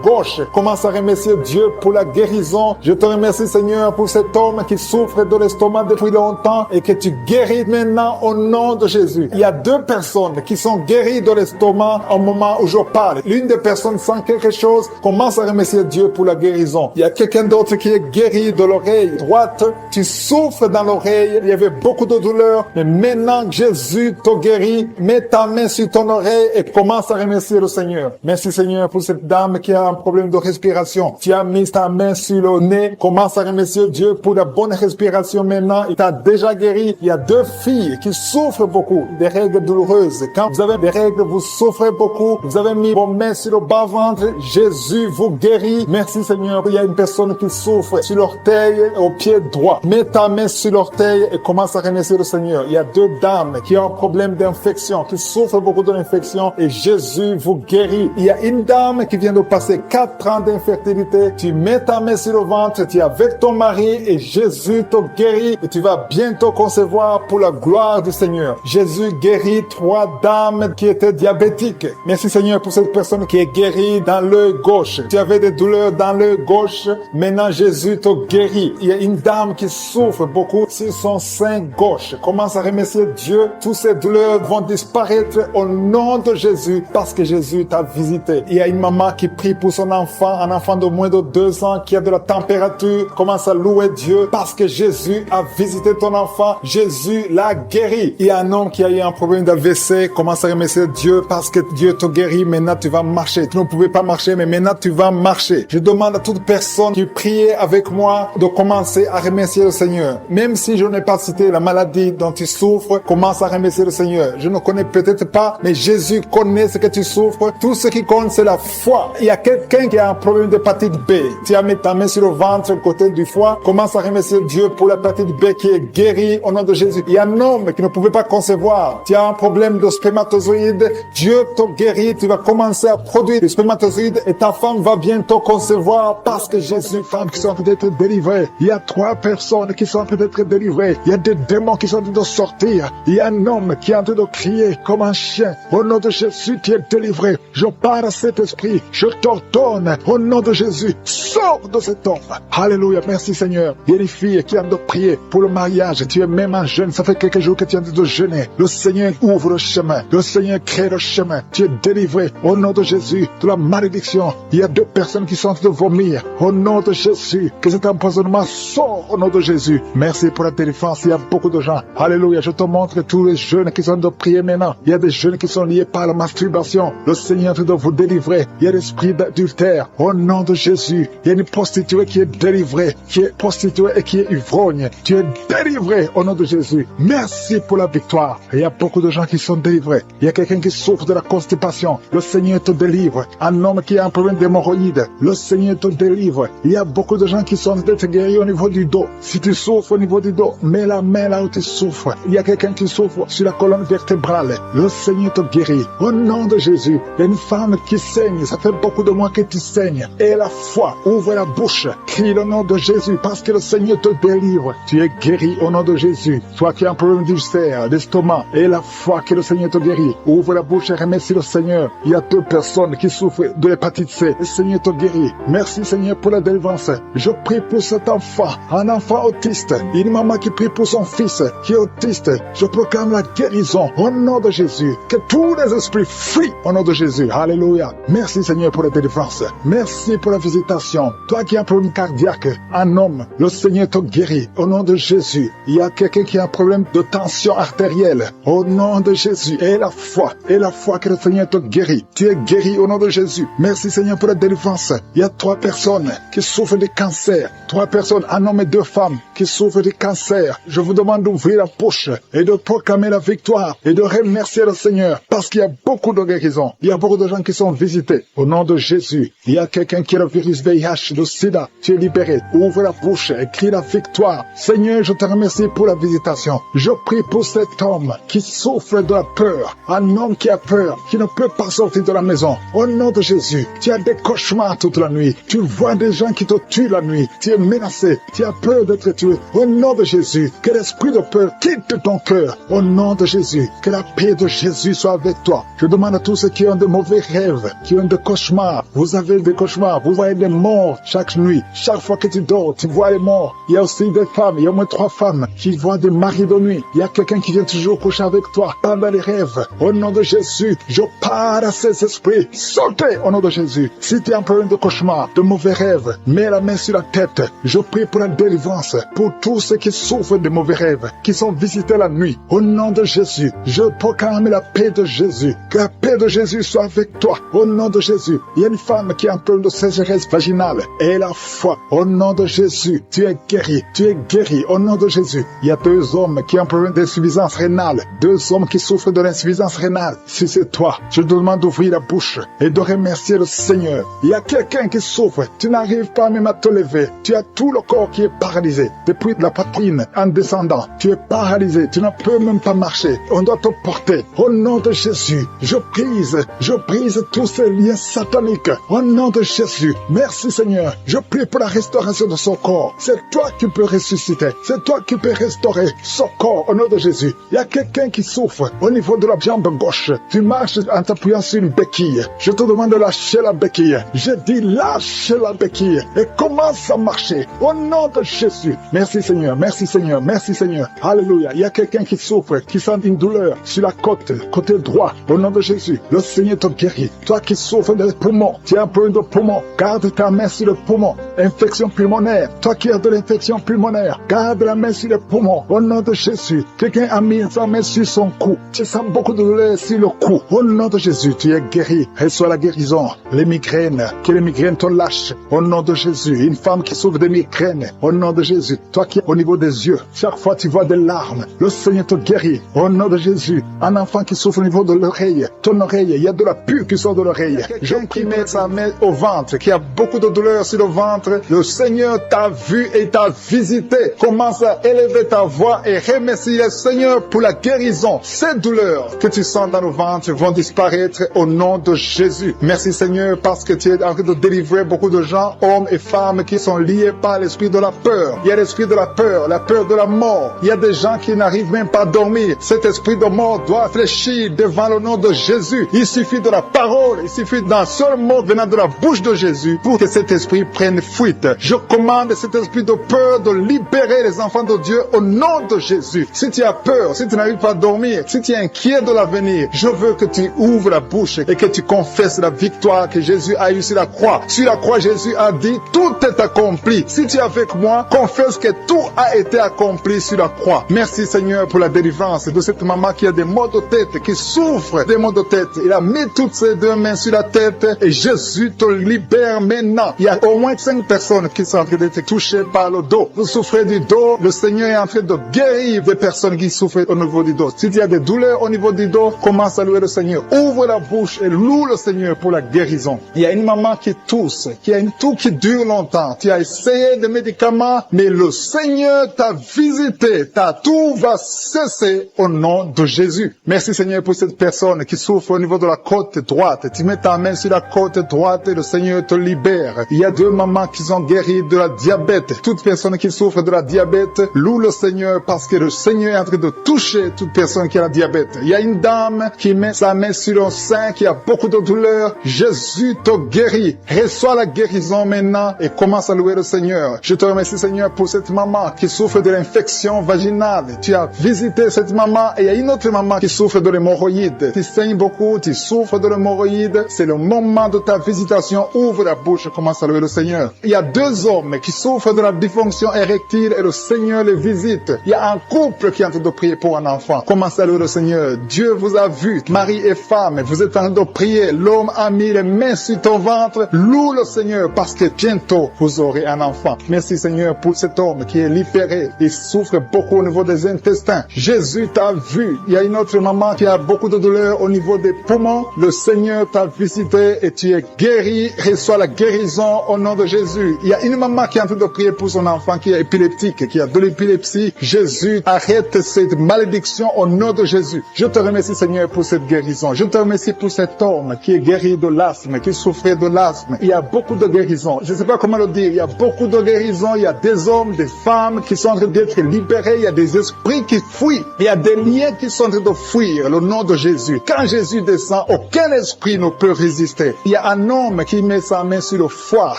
[SPEAKER 2] gauche. Commence à remercier Dieu pour la guérison. Je te remercie Seigneur pour cet homme qui souffre de l'estomac depuis longtemps et que tu guéris maintenant au nom de Jésus. Il y a 2 personnes qui sont guéries de l'estomac au moment où je parle. L'une des personnes sent quelque chose. Commence à remercier Dieu pour la guérison. Il y a quelqu'un d'autre qui est guéri de l'oreille droite. Tu souffres dans l'oreille. Il y avait beaucoup de douleur. Mais maintenant, Jésus te guérit. Mets ta main sur ton oreille et commence à remercier le Seigneur. Merci Seigneur pour cette dame qui a un problème de respiration. Tu as mis ta main sur le nez. Commence à remercier Dieu pour la bonne respiration maintenant. Il t'a déjà guéri. Il y a 2 filles qui souffrent beaucoup des règles douloureuses. Quand vous avez des règles, vous souffrez beaucoup. Vous avez mis vos mains sur le bas-ventre. Jésus vous guérit. Merci Seigneur. Il y a une personne qui souffre sur l'orteil au pied droit. Mets ta main sur l'orteil et commence à remercier le Seigneur. Il y a 2 dames qui ont un problème d'infection, qui souffrent beaucoup de l'infection et Jésus vous guérit. Il y a une dame qui vient de passer 4 ans d'infertilité. Tu mets ta main sur le ventre, tu es avec ton mari et Jésus te guérit et tu vas bientôt concevoir pour la gloire du Seigneur. Jésus guérit 3 dames qui étaient diabétiques. Merci Seigneur pour cette personne qui est guérie dans l'œil gauche. Tu avais des douleurs dans l'œil gauche. Maintenant Jésus te guérit. Il y a une dame qui souffre beaucoup sur son sein gauche. Commence à remercier Dieu. Toutes ces douleurs vont disparaître au nom de Jésus parce que Jésus t'a visité. Il y a une maman qui prie pour son enfant, un enfant de moins de 2 ans qui a de la température. Commence à louer Dieu parce que Jésus a visité ton enfant. Jésus l'a guéri. Il y a un homme qui a eu un problème d'AVC. Commence à remercier Dieu parce que Dieu te guérit. Maintenant tu vas marcher. Tu ne pouvais pas marcher, mais maintenant tu vas marcher. Je demande à toute personne qui prie avec moi de commencer à remercier le Seigneur. Même si je n'ai pas cité la maladie dont tu souffres, commence à remercier le Seigneur. Je ne connais peut-être pas, mais Jésus connaît ce que tu souffres. Tout ce qui compte, c'est la foi. Il y a quelqu'un qui a un problème d'hépatite B. Tu as mis ta main sur le ventre, côté du foie. Commence à remercier Dieu pour l'hépatite B qui est guérie au nom de Jésus. Il y a un homme qui ne pouvait pas concevoir concevoir. Tu as un problème de spermatozoïdes, Dieu te guérit, tu vas commencer à produire des spermatozoïdes et ta femme va bientôt concevoir parce que Jésus, femmes qui sont peut-être délivrées. Il y a 3 personnes qui sont peut-être délivrées. Il y a des démons qui sont en train de sortir. Il y a un homme qui est en train de crier comme un chien. Au nom de Jésus, tu es délivré. Je parle à cet esprit. Je t'ordonne, au nom de Jésus, sors de cet homme. Alléluia. Merci Seigneur. Il y a une fille qui a de prier pour le mariage. Tu es même un jeune. Ça fait quelques jours que tu es en train de jeûner. Le Seigneur ouvre le chemin. Le Seigneur crée le chemin. Tu es délivré au nom de Jésus de la malédiction. Il y a 2 personnes qui sont en train de vomir. Au nom de Jésus, que cet empoisonnement sort au nom de Jésus. Merci pour la délivrance. Il y a beaucoup de gens. Alléluia. Je te montre tous les jeunes qui sont en train de prier maintenant. Il y a des jeunes qui sont liés par la masturbation. Le Seigneur est en train de vous délivrer. Il y a l'esprit d'adultère. Au nom de Jésus, il y a une prostituée qui est délivrée, qui est prostituée et qui est ivrogne. Tu es délivré au nom de Jésus. Merci pour la victoire. Il y a beaucoup de gens qui sont délivrés. Il y a quelqu'un qui souffre de la constipation. Le Seigneur te délivre. Un homme qui a un problème d'hémorroïdes. Le Seigneur te délivre. Il y a beaucoup de gens qui sont d'être guéris au niveau du dos. Si tu souffres au niveau du dos, mets la main là où tu souffres. Il y a quelqu'un qui souffre sur la colonne vertébrale. Le Seigneur te guérit. Au nom de Jésus, il y a une femme qui saigne. Ça fait beaucoup de mois que tu saignes. Et la foi, ouvre la bouche. Crie le nom de Jésus parce que le Seigneur te délivre. Tu es guéri au nom de Jésus. Toi qui as un problème d'ulcère, d'estomac, et la foi que le Seigneur te guérit. Ouvre la bouche et remercie le Seigneur. Il y a 2 personnes qui souffrent de l'hépatite C. Le Seigneur te guérit. Merci Seigneur pour la délivrance. Je prie pour cet enfant, un enfant autiste. Une maman qui prie pour son fils qui est autiste. Je proclame la guérison au nom de Jésus. Que tous les esprits fuient au nom de Jésus. Alléluia. Merci Seigneur pour la délivrance. Merci pour la visitation. Toi qui as un problème cardiaque, un homme, le Seigneur te guérit au nom de Jésus. Il y a quelqu'un qui a un problème de tension artérielle au nom de Jésus. Et la foi que le Seigneur te guérit. Tu es guéri au nom de Jésus. Merci Seigneur pour la délivrance. Il y a 3 personnes qui souffrent de cancer. 3 personnes, un homme et 2 femmes qui souffrent de cancer. Je vous demande d'ouvrir la bouche et de proclamer la victoire et de remercier le Seigneur parce qu'il y a beaucoup de guérisons. Il y a beaucoup de gens qui sont visités au nom de Jésus. Il y a quelqu'un qui a le virus VIH, le sida. Tu es libéré. Ouvre la bouche et crie la victoire. Seigneur, je te remercie pour la visitation. Je prie pour cet homme qui souffre de la peur. Un homme qui a peur, qui ne peut pas sortir de la maison. Au nom de Jésus, tu as des cauchemars toute la nuit. Tu vois des gens qui te tuent la nuit. Tu es menacé. Tu as peur d'être tué. Au nom de Jésus, que l'esprit de peur quitte ton cœur. Au nom de Jésus, que la paix de Jésus soit avec toi. Je demande à tous ceux qui ont de mauvais rêves, qui ont des cauchemars. Vous avez des cauchemars. Vous voyez des morts chaque nuit. Chaque fois que tu dors, tu vois les morts. Il y a aussi des femmes. Il y a au moins 3 femmes qui voient des maris de nuit. Il y a quelqu'un qui vient toujours coucher avec toi pendant les rêves. Au nom de Jésus, je parle à ces esprits. Sortez au nom de Jésus. Si tu as un problème de cauchemar, de mauvais rêves, mets la main sur la tête. Je prie pour la délivrance, pour tous ceux qui souffrent de mauvais rêves, qui sont visités la nuit. Au nom de Jésus, je proclame la paix de Jésus. Que la paix de Jésus soit avec toi. Au nom de Jésus, il y a une femme qui a un problème de sécheresse vaginale. Et la foi, au nom de Jésus, tu es guéri. Tu es guéri au nom de Jésus. Il y a 2 hommes qui ont un problème d'insuffisance rénale. 2 hommes qui souffrent de l'insuffisance rénale. Si c'est toi, je te demande d'ouvrir la bouche et de remercier le Seigneur. Il y a quelqu'un qui souffre. Tu n'arrives pas même à te lever. Tu as tout le corps qui est paralysé. Depuis la poitrine en descendant, tu es paralysé. Tu ne peux même pas marcher. On doit te porter. Au nom de Jésus, je brise tous ces liens sataniques. Au nom de Jésus, merci Seigneur. Je prie pour la restauration de son corps. C'est toi qui peux ressusciter. C'est toi qui peux restaurer son corps au nom de Jésus. Il y a quelqu'un qui souffre au niveau de la jambe gauche. Tu marches en t'appuyant sur une béquille. Je te demande de lâcher la béquille. Je dis lâche la béquille et commence à marcher au nom de Jésus. Merci Seigneur, merci Seigneur, merci Seigneur. Alléluia. Il y a quelqu'un qui souffre, qui sent une douleur sur la côté droit. Au nom de Jésus, le Seigneur te guérit. Toi qui souffres des poumons, tu as un problème de poumon, garde ta main sur le poumon. Infection pulmonaire, toi qui as de l'infection pulmonaire, garde la main sur le poumon. Au nom de Jésus, quelqu'un a mis sa main sur son cou. Tu sens beaucoup de douleur sur le cou. Au nom de Jésus, tu es guéri. Reçois la guérison. Les migraines, que les migraines te lâchent. Au nom de Jésus, une femme qui souffre de migraines. Au nom de Jésus, toi qui es au niveau des yeux, chaque fois tu vois des larmes, le Seigneur te guérit. Au nom de Jésus, un enfant qui souffre au niveau de l'oreille, ton oreille, il y a de la pus qui sort de l'oreille. Je prie, mets sa main au ventre, qui a beaucoup de douleur sur le ventre. Le Seigneur t'a vu et t'a visité. Commence à élever ta voix et remercie le Seigneur pour la la guérison. Ces douleurs que tu sens dans le ventre vont disparaître au nom de Jésus. Merci Seigneur parce que tu es en train de délivrer beaucoup de gens, hommes et femmes qui sont liés par l'esprit de la peur. Il y a l'esprit de la peur de la mort. Il y a des gens qui n'arrivent même pas à dormir. Cet esprit de mort doit fléchir devant le nom de Jésus. Il suffit de la parole, il suffit d'un seul mot venant de la bouche de Jésus pour que cet esprit prenne fuite. Je commande cet esprit de peur de libérer les enfants de Dieu au nom de Jésus. Si tu as peur, si tu n'arrives pas à dormir, si tu es inquiet de l'avenir, je veux que tu ouvres la bouche et que tu confesses la victoire que Jésus a eue sur la croix. Sur la croix, Jésus a dit, tout est accompli. Si tu es avec moi, confesse que tout a été accompli sur la croix. Merci Seigneur pour la délivrance de cette maman qui a des maux de tête, qui souffre des maux de tête. Il a mis toutes ses deux mains sur la tête et Jésus te libère maintenant. Il y a au moins 5 personnes qui sont en train d'être touchées par le dos. Vous souffrez du dos, le Seigneur est en train de guérir des personnes qui souffrent au niveau du dos. Si tu as des douleurs au niveau du dos, commence à louer le Seigneur. Ouvre la bouche et loue le Seigneur pour la guérison. Il y a une maman qui tousse, qui a une toux qui dure longtemps. Tu as essayé des médicaments, mais le Seigneur t'a visité. Ta toux va cesser au nom de Jésus. Merci Seigneur pour cette personne qui souffre au niveau de la côte droite. Tu mets ta main sur la côte droite et le Seigneur te libère. Il y a 2 mamans qui sont guéries de la diabète. Toute personne qui souffre de la diabète, loue le Seigneur parce que le Seigneur est en train de toucher toute personne qui a la diabète. Il y a une dame qui met sa main sur le sein, qui a beaucoup de douleur. Jésus te guérit. Reçois la guérison maintenant et commence à louer le Seigneur. Je te remercie Seigneur pour cette maman qui souffre de l'infection vaginale. Tu as visité cette maman et il y a une autre maman qui souffre de l'hémorroïde. Tu saignes beaucoup, tu souffres de l'hémorroïde. C'est le moment de ta visitation. Ouvre la bouche et commence à louer le Seigneur. Il y a 2 hommes qui souffrent de la dysfonction érectile et le Seigneur les visite. Il y a un couple qui est en train de prier pour un enfant. Commence à louer le Seigneur. Dieu vous a vu, mari et femme. Vous êtes en train de prier. L'homme a mis les mains sur ton ventre. Loue le Seigneur parce que bientôt vous aurez un enfant. Merci Seigneur pour cet homme qui est libéré. Il souffre beaucoup au niveau des intestins. Jésus t'a vu. Il y a une autre maman qui a beaucoup de douleur au niveau des poumons. Le Seigneur t'a visité et tu es guéri. Reçois la guérison au nom de Jésus. Il y a une maman qui est en train de prier pour son enfant qui est épileptique, qui a de l'épilepsie. Jésus, arrête cette malédiction au nom de Jésus. Je te remercie Seigneur pour cette guérison. Je te remercie pour cet homme qui est guéri de l'asthme, qui souffrait de l'asthme. Il y a beaucoup de guérisons. Je ne sais pas comment le dire. Il y a beaucoup de guérisons. Il y a des hommes, des femmes qui sont en train d'être libérés. Il y a des esprits qui fuient. Il y a des liens qui sont en train de fuir le nom de Jésus. Quand Jésus descend, aucun esprit ne peut résister. Il y a un homme qui met sa main sur le foie.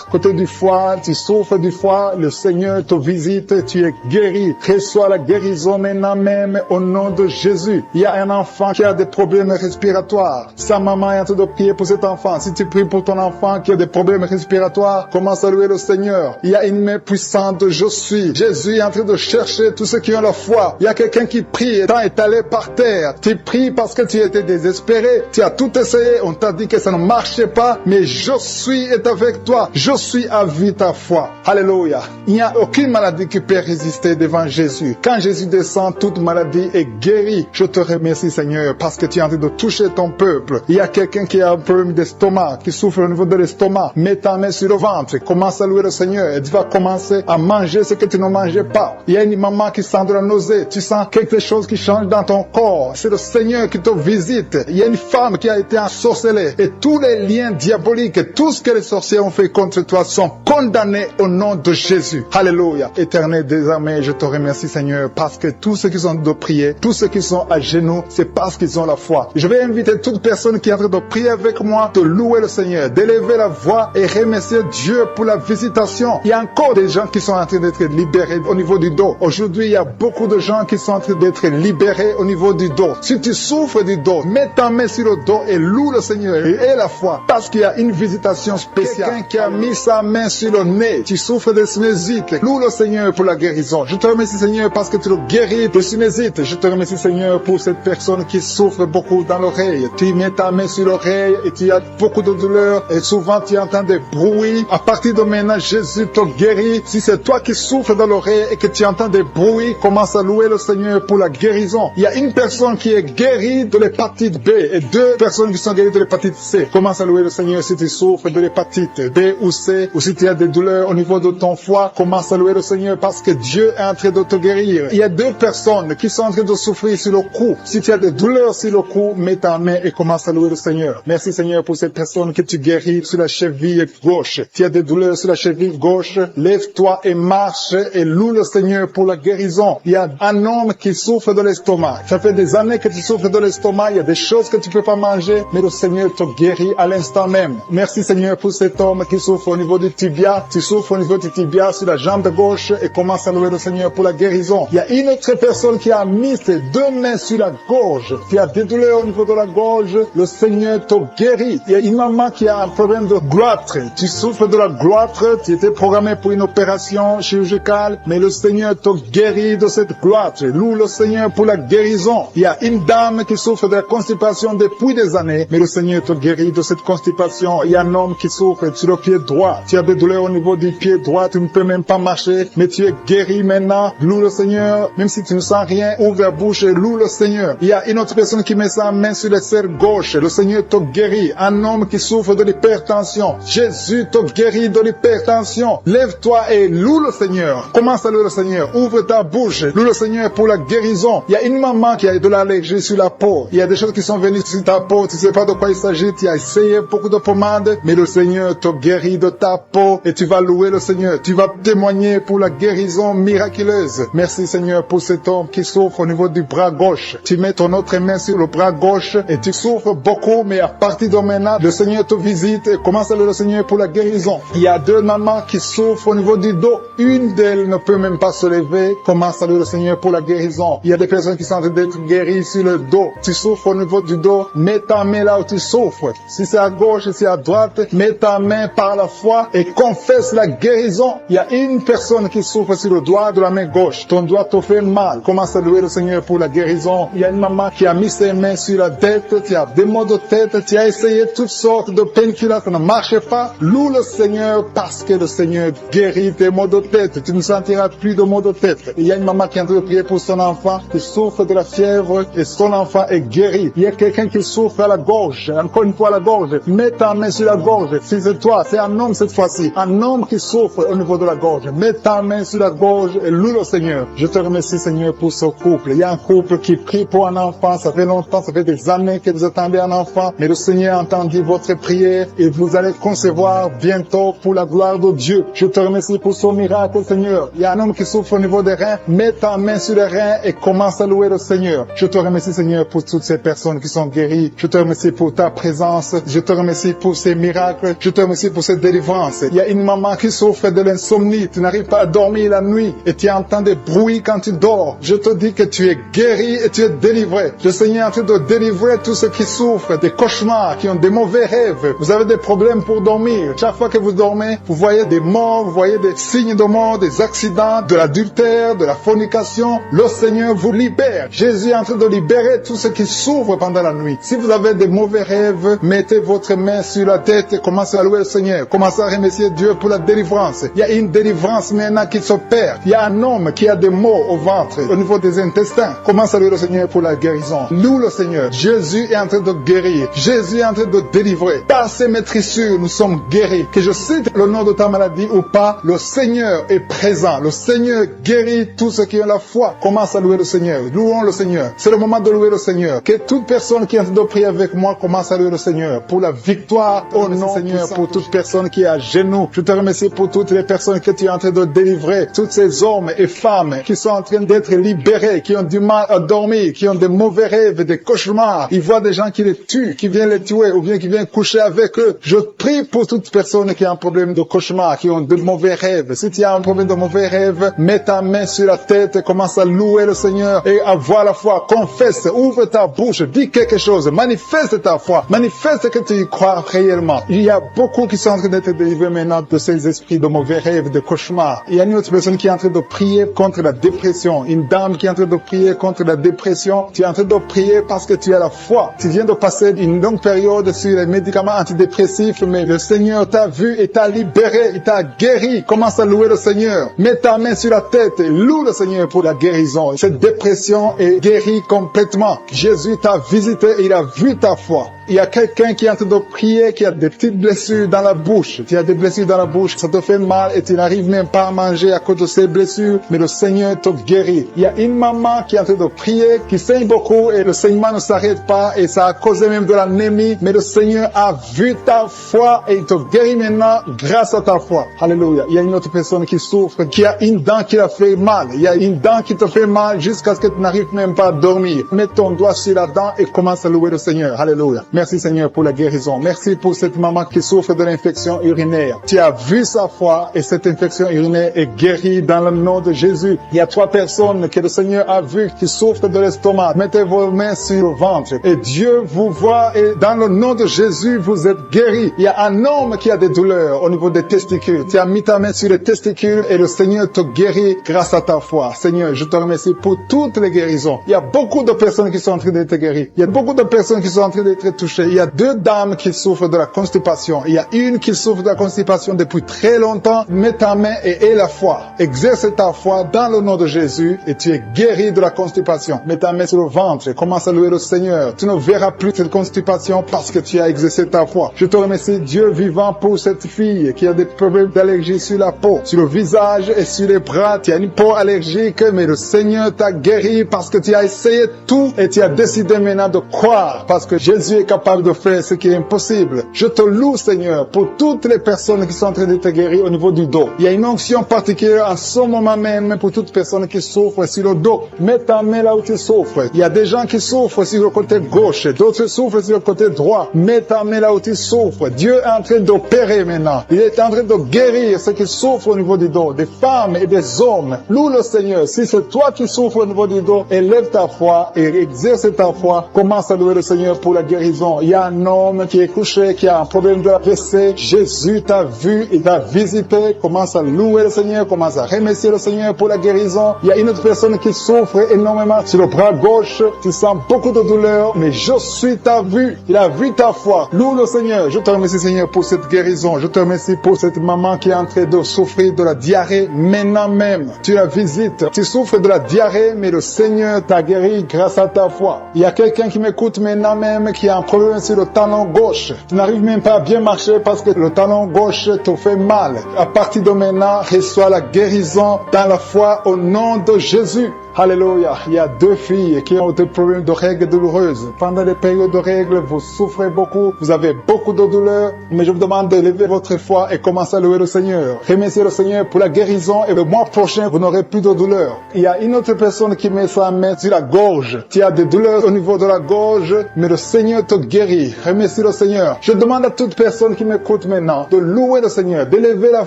[SPEAKER 2] Côté du foie, tu souffres du foie. Le Seigneur te visite. Tu es guéri. Reçois la guérison maintenant même au nom de Jésus. Il y a un enfant qui a des problèmes respiratoires. Sa maman est en train de prier pour cet enfant. Si tu pries pour ton enfant qui a des problèmes respiratoires, commence à louer le Seigneur. Il y a une main puissante de Je suis. Jésus est en train de chercher tous ceux qui ont la foi. Il y a quelqu'un qui prie et tant est allé par terre. Tu pries parce que tu étais désespéré. Tu as tout essayé. On t'a dit que ça ne marchait pas. Mais Je suis est avec toi. Je suis a vu ta foi. Alléluia. Il n'y a aucune maladie qui peut résister devant Jésus. Quand Jésus descend, toute maladie est guérie. Je te remercie Seigneur parce que tu es en train de toucher ton peuple. Il y a quelqu'un qui a un problème d'estomac, qui souffre au niveau de l'estomac. Mets ta main sur le ventre. Commence à louer le Seigneur et tu vas commencer à manger ce que tu ne mangeais pas. Il y a une maman qui sent de la nausée. Tu sens quelque chose qui change dans ton corps. C'est le Seigneur qui te visite. Il y a une femme qui a été ensorcelée et tous les liens diaboliques, tout ce que les sorciers ont fait contre toi sont condamnés au nom de Jésus. Alléluia. Éternel des armées, je te remercie Seigneur parce que tous ceux qui sont de prier, tous ceux qui sont à genoux, c'est parce qu'ils ont la foi. Je vais inviter toute personne qui est en train de prier avec moi de louer le Seigneur, d'élever la voix et remercier Dieu pour la visitation. Il y a encore des gens qui sont en train d'être libérés au niveau du dos. Aujourd'hui, il y a beaucoup de gens qui sont en train d'être libérés au niveau du dos. Si tu souffres du dos, mets ta main sur le dos et loue le Seigneur et aie la foi parce qu'il y a une visitation spéciale. Quelqu'un qui a mis sa main sur le nez, tu souffres de sinusite, loue le Seigneur pour la guérison. Je te remercie Seigneur parce que tu le guéris de sinusite. Je te remercie Seigneur pour cette personne qui souffre beaucoup dans l'oreille. Tu mets ta main sur l'oreille et tu as beaucoup de douleur et souvent tu entends des bruits. À partir de maintenant, Jésus te guérit. Si c'est toi qui souffres dans l'oreille et que tu entends des bruits, commence à louer le Seigneur pour la guérison. Il y a une personne qui est guérie de l'hépatite B et 2 personnes qui sont guéries de l'hépatite C. Commence à louer le Seigneur si tu souffres de l'hépatite B ou C ou si tu as des douleurs au niveau de ton foie. Commence à louer le Seigneur parce que Dieu est en train de te guérir. Il y a 2 personnes qui sont en train train de souffrir sur le cou, si tu as des douleurs sur le cou, mets ta main et commence à louer le Seigneur. Merci Seigneur pour cette personne que tu guéris sur la cheville gauche. Tu as des douleurs sur la cheville gauche, lève-toi et marche et loue le Seigneur pour la guérison. Il y a un homme qui souffre de l'estomac. Ça fait des années que tu souffres de l'estomac, il y a des choses que tu peux pas manger, mais le Seigneur te guérit à l'instant même. Merci Seigneur pour cet homme qui souffre au niveau du tibia. Tu souffres au niveau du tibia sur la jambe gauche et commence à louer le Seigneur pour la guérison. Il y a une autre personne qui a mis ses deux mains sur la gorge. Tu as des douleurs au niveau de la gorge, le Seigneur te guérit. Il y a une maman qui a un problème de gloître. Tu souffres de la gloître, tu étais programmé pour une opération chirurgicale, mais le Seigneur te guérit de cette gloître. Loue le Seigneur pour la guérison. Il y a une dame qui souffre de la constipation depuis des années, mais le Seigneur te guérit de cette constipation. Il y a un homme qui souffre sur le pied droit. Tu as des douleurs au niveau du pied droit, tu ne peux même pas marcher, mais tu es guéri maintenant. Loue le Seigneur, même si tu ne sens rien, ouvre la bouche et loue le Seigneur. Il y a une autre personne qui met sa main sur la serre gauche. Le Seigneur te guérit. Un homme qui souffre de l'hypertension. Jésus te guérit de l'hypertension. Lève-toi et loue le Seigneur. Commence à louer le Seigneur. Ouvre ta bouche. Loue le Seigneur pour la guérison. Il y a une maman qui a de l'allergie sur la peau. Il y a des choses qui sont venues sur ta peau. Tu ne sais pas de quoi il s'agit. Tu as essayé beaucoup de pommades, mais le Seigneur te guérit de ta peau et tu vas louer le Seigneur. Tu vas témoigner pour la guérison miraculeuse. Merci Seigneur pour cet homme qui souffre au niveau du bras gauche. Tu mets ton autre main sur le bras gauche et tu souffres beaucoup, mais à partir de maintenant, le Seigneur te visite et commence à louer le Seigneur pour la guérison. Il y a deux mamans qui souffrent au niveau du dos. Une d'elles ne peut même pas se lever. Commence à louer le Seigneur pour la guérison. Il y a des personnes qui sont en train d'être guéries sur le dos. Tu souffres au niveau du dos. Mets ta main là où tu souffres. Si c'est à gauche, si c'est à droite, mets ta main par la foi et confesse la guérison. Il y a une personne qui souffre sur le doigt de la main gauche. Ton doigt te fait mal. Commence à louer le Seigneur pour la guérison. Il y a une maman qui a mis ses mains sur la tête. Tu as des maux de tête. Tu as essayé toutes sortes de painkillers. Ça ne marchait pas. Loue le Seigneur parce que le Seigneur guérit tes maux de tête. Tu ne sentiras plus de maux de tête. Il y a une maman qui est en train de prier pour son enfant qui souffre de la fièvre et son enfant est guéri. Il y a quelqu'un qui souffre à la gorge. Encore une fois à la gorge. Mets ta main sur la gorge. Si c'est toi, c'est un homme cette fois-ci. Un homme qui souffre au niveau de la gorge. Mets ta main sur la gorge et loue le Seigneur. Je te remercie Seigneur pour ce couple. Il y a un couple qui prie pour un enfant. Ça fait longtemps, ça fait des années que vous attendez un enfant. Mais le Seigneur a entendu votre prière et vous allez concevoir bientôt pour la gloire de Dieu. Je te remercie pour ce miracle Seigneur. Il y a un homme qui souffre au niveau des reins. Mets ta main sur les reins et commence à louer le Seigneur. Je te remercie Seigneur pour toutes ces personnes qui sont guéries. Je te remercie pour ta présence. Je te remercie pour ces miracles. Je te remercie pour cette délivrance. Il y a une maman qui souffre de l'insomnie. Tu n'arrives pas à dormir la nuit et tu entends des bruits quand tu dors. Je te dis que tu es guéri et tu es délivré. Le Seigneur est en train de délivrer tous ceux qui souffrent des cauchemars, qui ont des mauvais rêves. Vous avez des problèmes pour dormir. Chaque fois que vous dormez, vous voyez des morts, vous voyez des signes de mort, des accidents, de l'adultère, de la fornication. Le Seigneur vous libère. Jésus est en train de libérer tous ceux qui souffrent pendant la nuit. Si vous avez des mauvais rêves, mettez votre main sur la tête et commencez à louer le Seigneur. Commencez à remercier Dieu pour la délivrance. Il y a une délivrance maintenant qui s'opère. Il y a un homme qui a des maux au ventre, au niveau des intestins. Commence à louer le Seigneur pour la guérison. Loue le Seigneur. Jésus est en train de guérir. Jésus est en train de délivrer. Par ses maîtrissures, nous sommes guéris. Que je cite le nom de ta maladie ou pas, le Seigneur est présent. Le Seigneur guérit tous ceux qui ont la foi. Commence à louer le Seigneur. Louons le Seigneur. C'est le moment de louer le Seigneur. Que toute personne qui est en train de prier avec moi commence à louer le Seigneur. Pour la victoire au nom du Seigneur, pour toute personne qui est à genoux. Je te remercie pour toutes les personnes que tu es en train de délivrer. Tous ces hommes et femmes qui sont en train d'être libérés, qui ont du mal à dormir, qui ont des mauvais rêves, des cauchemars. Ils voient des gens qui les tuent, qui viennent les tuer ou bien qui viennent coucher avec eux. Je prie pour toute personne qui a un problème de cauchemar, qui ont de mauvais rêves. Si tu as un problème de mauvais rêves, mets ta main sur la tête et commence à louer le Seigneur et avoir la foi. Confesse, ouvre ta bouche, dis quelque chose, manifeste ta foi, manifeste que tu y crois réellement. Il y a beaucoup qui sont en train d'être délivrés maintenant de ces esprits de mauvais rêves, de cauchemars. Il y a une autre personne qui est en train de prier contre la dépression. Une dame qui est en train de prier contre la dépression. Tu es en train de prier parce que tu as la foi. Tu viens de passer une longue période sur les médicaments antidépressifs, mais le Seigneur t'a vu et t'a libéré, il t'a guéri. Commence à louer le Seigneur. Mets ta main sur la tête et loue le Seigneur pour la guérison. Cette dépression est guérie complètement. Jésus t'a visité et il a vu ta foi.
[SPEAKER 1] Il y a quelqu'un qui est en train de prier, qui a des petites blessures dans la bouche. Tu as des blessures dans la bouche, ça te fait mal et tu n'arrives même pas à manger à cause de ces blessures, mais le Seigneur te guérit. Il y a une maman qui est en train de prier, qui saigne beaucoup et le saignement ne s'arrête pas et ça a causé même de l'anémie, mais le Seigneur a vu ta foi et il te guérit maintenant grâce à ta foi. Alléluia. Il y a une autre personne qui souffre, qui a une dent qui a fait mal. Il y a une dent qui te fait mal jusqu'à ce que tu n'arrives même pas à dormir. Mets ton doigt sur la dent et commence à louer le Seigneur. Alléluia. Merci Seigneur pour la guérison. Merci pour cette maman qui souffre de l'infection urinaire. Tu as vu sa foi et cette infection urinaire est guérie dans le nom de Jésus. Il y a 3 personnes que le Seigneur a vu qui souffrent de l'estomac. Mettez vos mains sur le ventre et Dieu vous voit et dans le nom de Jésus vous êtes guéris. Il y a un homme qui a des douleurs au niveau des testicules. Tu as mis ta main sur les testicules et le Seigneur te guérit grâce à ta foi. Seigneur, je te remercie pour toutes les guérisons. Il y a beaucoup de personnes qui sont en train d'être guéries. Il y a beaucoup de personnes qui sont en train d'être touchées. Il y a 2 dames qui souffrent de la constipation. Il y a une qui souffre de la constipation depuis très longtemps. Mets ta main et aie la foi. Exerce ta foi dans le nom de Jésus et tu es guéri de la constipation. Mets ta main sur le ventre et commence à louer le Seigneur. Tu ne verras plus cette constipation parce que tu as exercé ta foi. Je te remercie, Dieu vivant, pour cette fille qui a des problèmes d'allergie sur la peau, sur le visage et sur les bras. Tu as une peau allergique, mais le Seigneur t'a guéri parce que tu as essayé tout et tu as décidé maintenant de croire parce que Jésus est capable de faire ce qui est impossible. Je te loue, Seigneur, pour toutes les personnes qui sont en train d'être guéries au niveau du dos. Il y a une onction particulière en ce moment même pour toutes personnes qui souffrent sur le dos. Mets ta main là où tu souffres. Il y a des gens qui souffrent sur le côté gauche, d'autres souffrent sur le côté droit. Mets ta main là où tu souffres. Dieu est en train d'opérer maintenant. Il est en train de guérir ceux qui souffrent au niveau du dos, des femmes et des hommes. Loue le Seigneur. Si c'est toi qui souffres au niveau du dos, élève ta foi et exerce ta foi. Commence à louer le Seigneur pour la guérison. Il y a un homme qui est couché, qui a un problème de AVC. Jésus t'a vu, il t'a visité. Commence à louer le Seigneur, commence à remercier le Seigneur pour la guérison. Il y a une autre personne qui souffre énormément sur le bras gauche. Tu sens beaucoup de douleur, mais je suis ta vue. Il a vu ta foi. Loue le Seigneur. Je te remercie, Seigneur, pour cette guérison. Je te remercie pour cette maman qui est en train de souffrir de la diarrhée maintenant même. Tu la visites. Tu souffres de la diarrhée, mais le Seigneur t'a guéri grâce à ta foi. Il y a quelqu'un qui m'écoute maintenant même qui a un problème sur le talon gauche. Tu n'arrives même pas à bien marcher parce que le talon gauche te fait mal. À partir de maintenant, reçois la guérison dans la foi au nom de Jésus. Alléluia. Il y a 2 filles qui ont des problèmes de règles douloureuses. Pendant les périodes de règles, vous souffrez beaucoup, vous avez beaucoup de douleurs, mais je vous demande de lever votre foi et commencer à louer le Seigneur. Remerciez le Seigneur pour la guérison et le mois prochain, vous n'aurez plus de douleurs. Il y a une autre personne qui met sa main sur la gorge. Tu as des douleurs au niveau de la gorge, mais le Seigneur te guérit. Remercie le Seigneur. Je demande à toute personne qui m'écoute maintenant de louer le Seigneur, d'élever la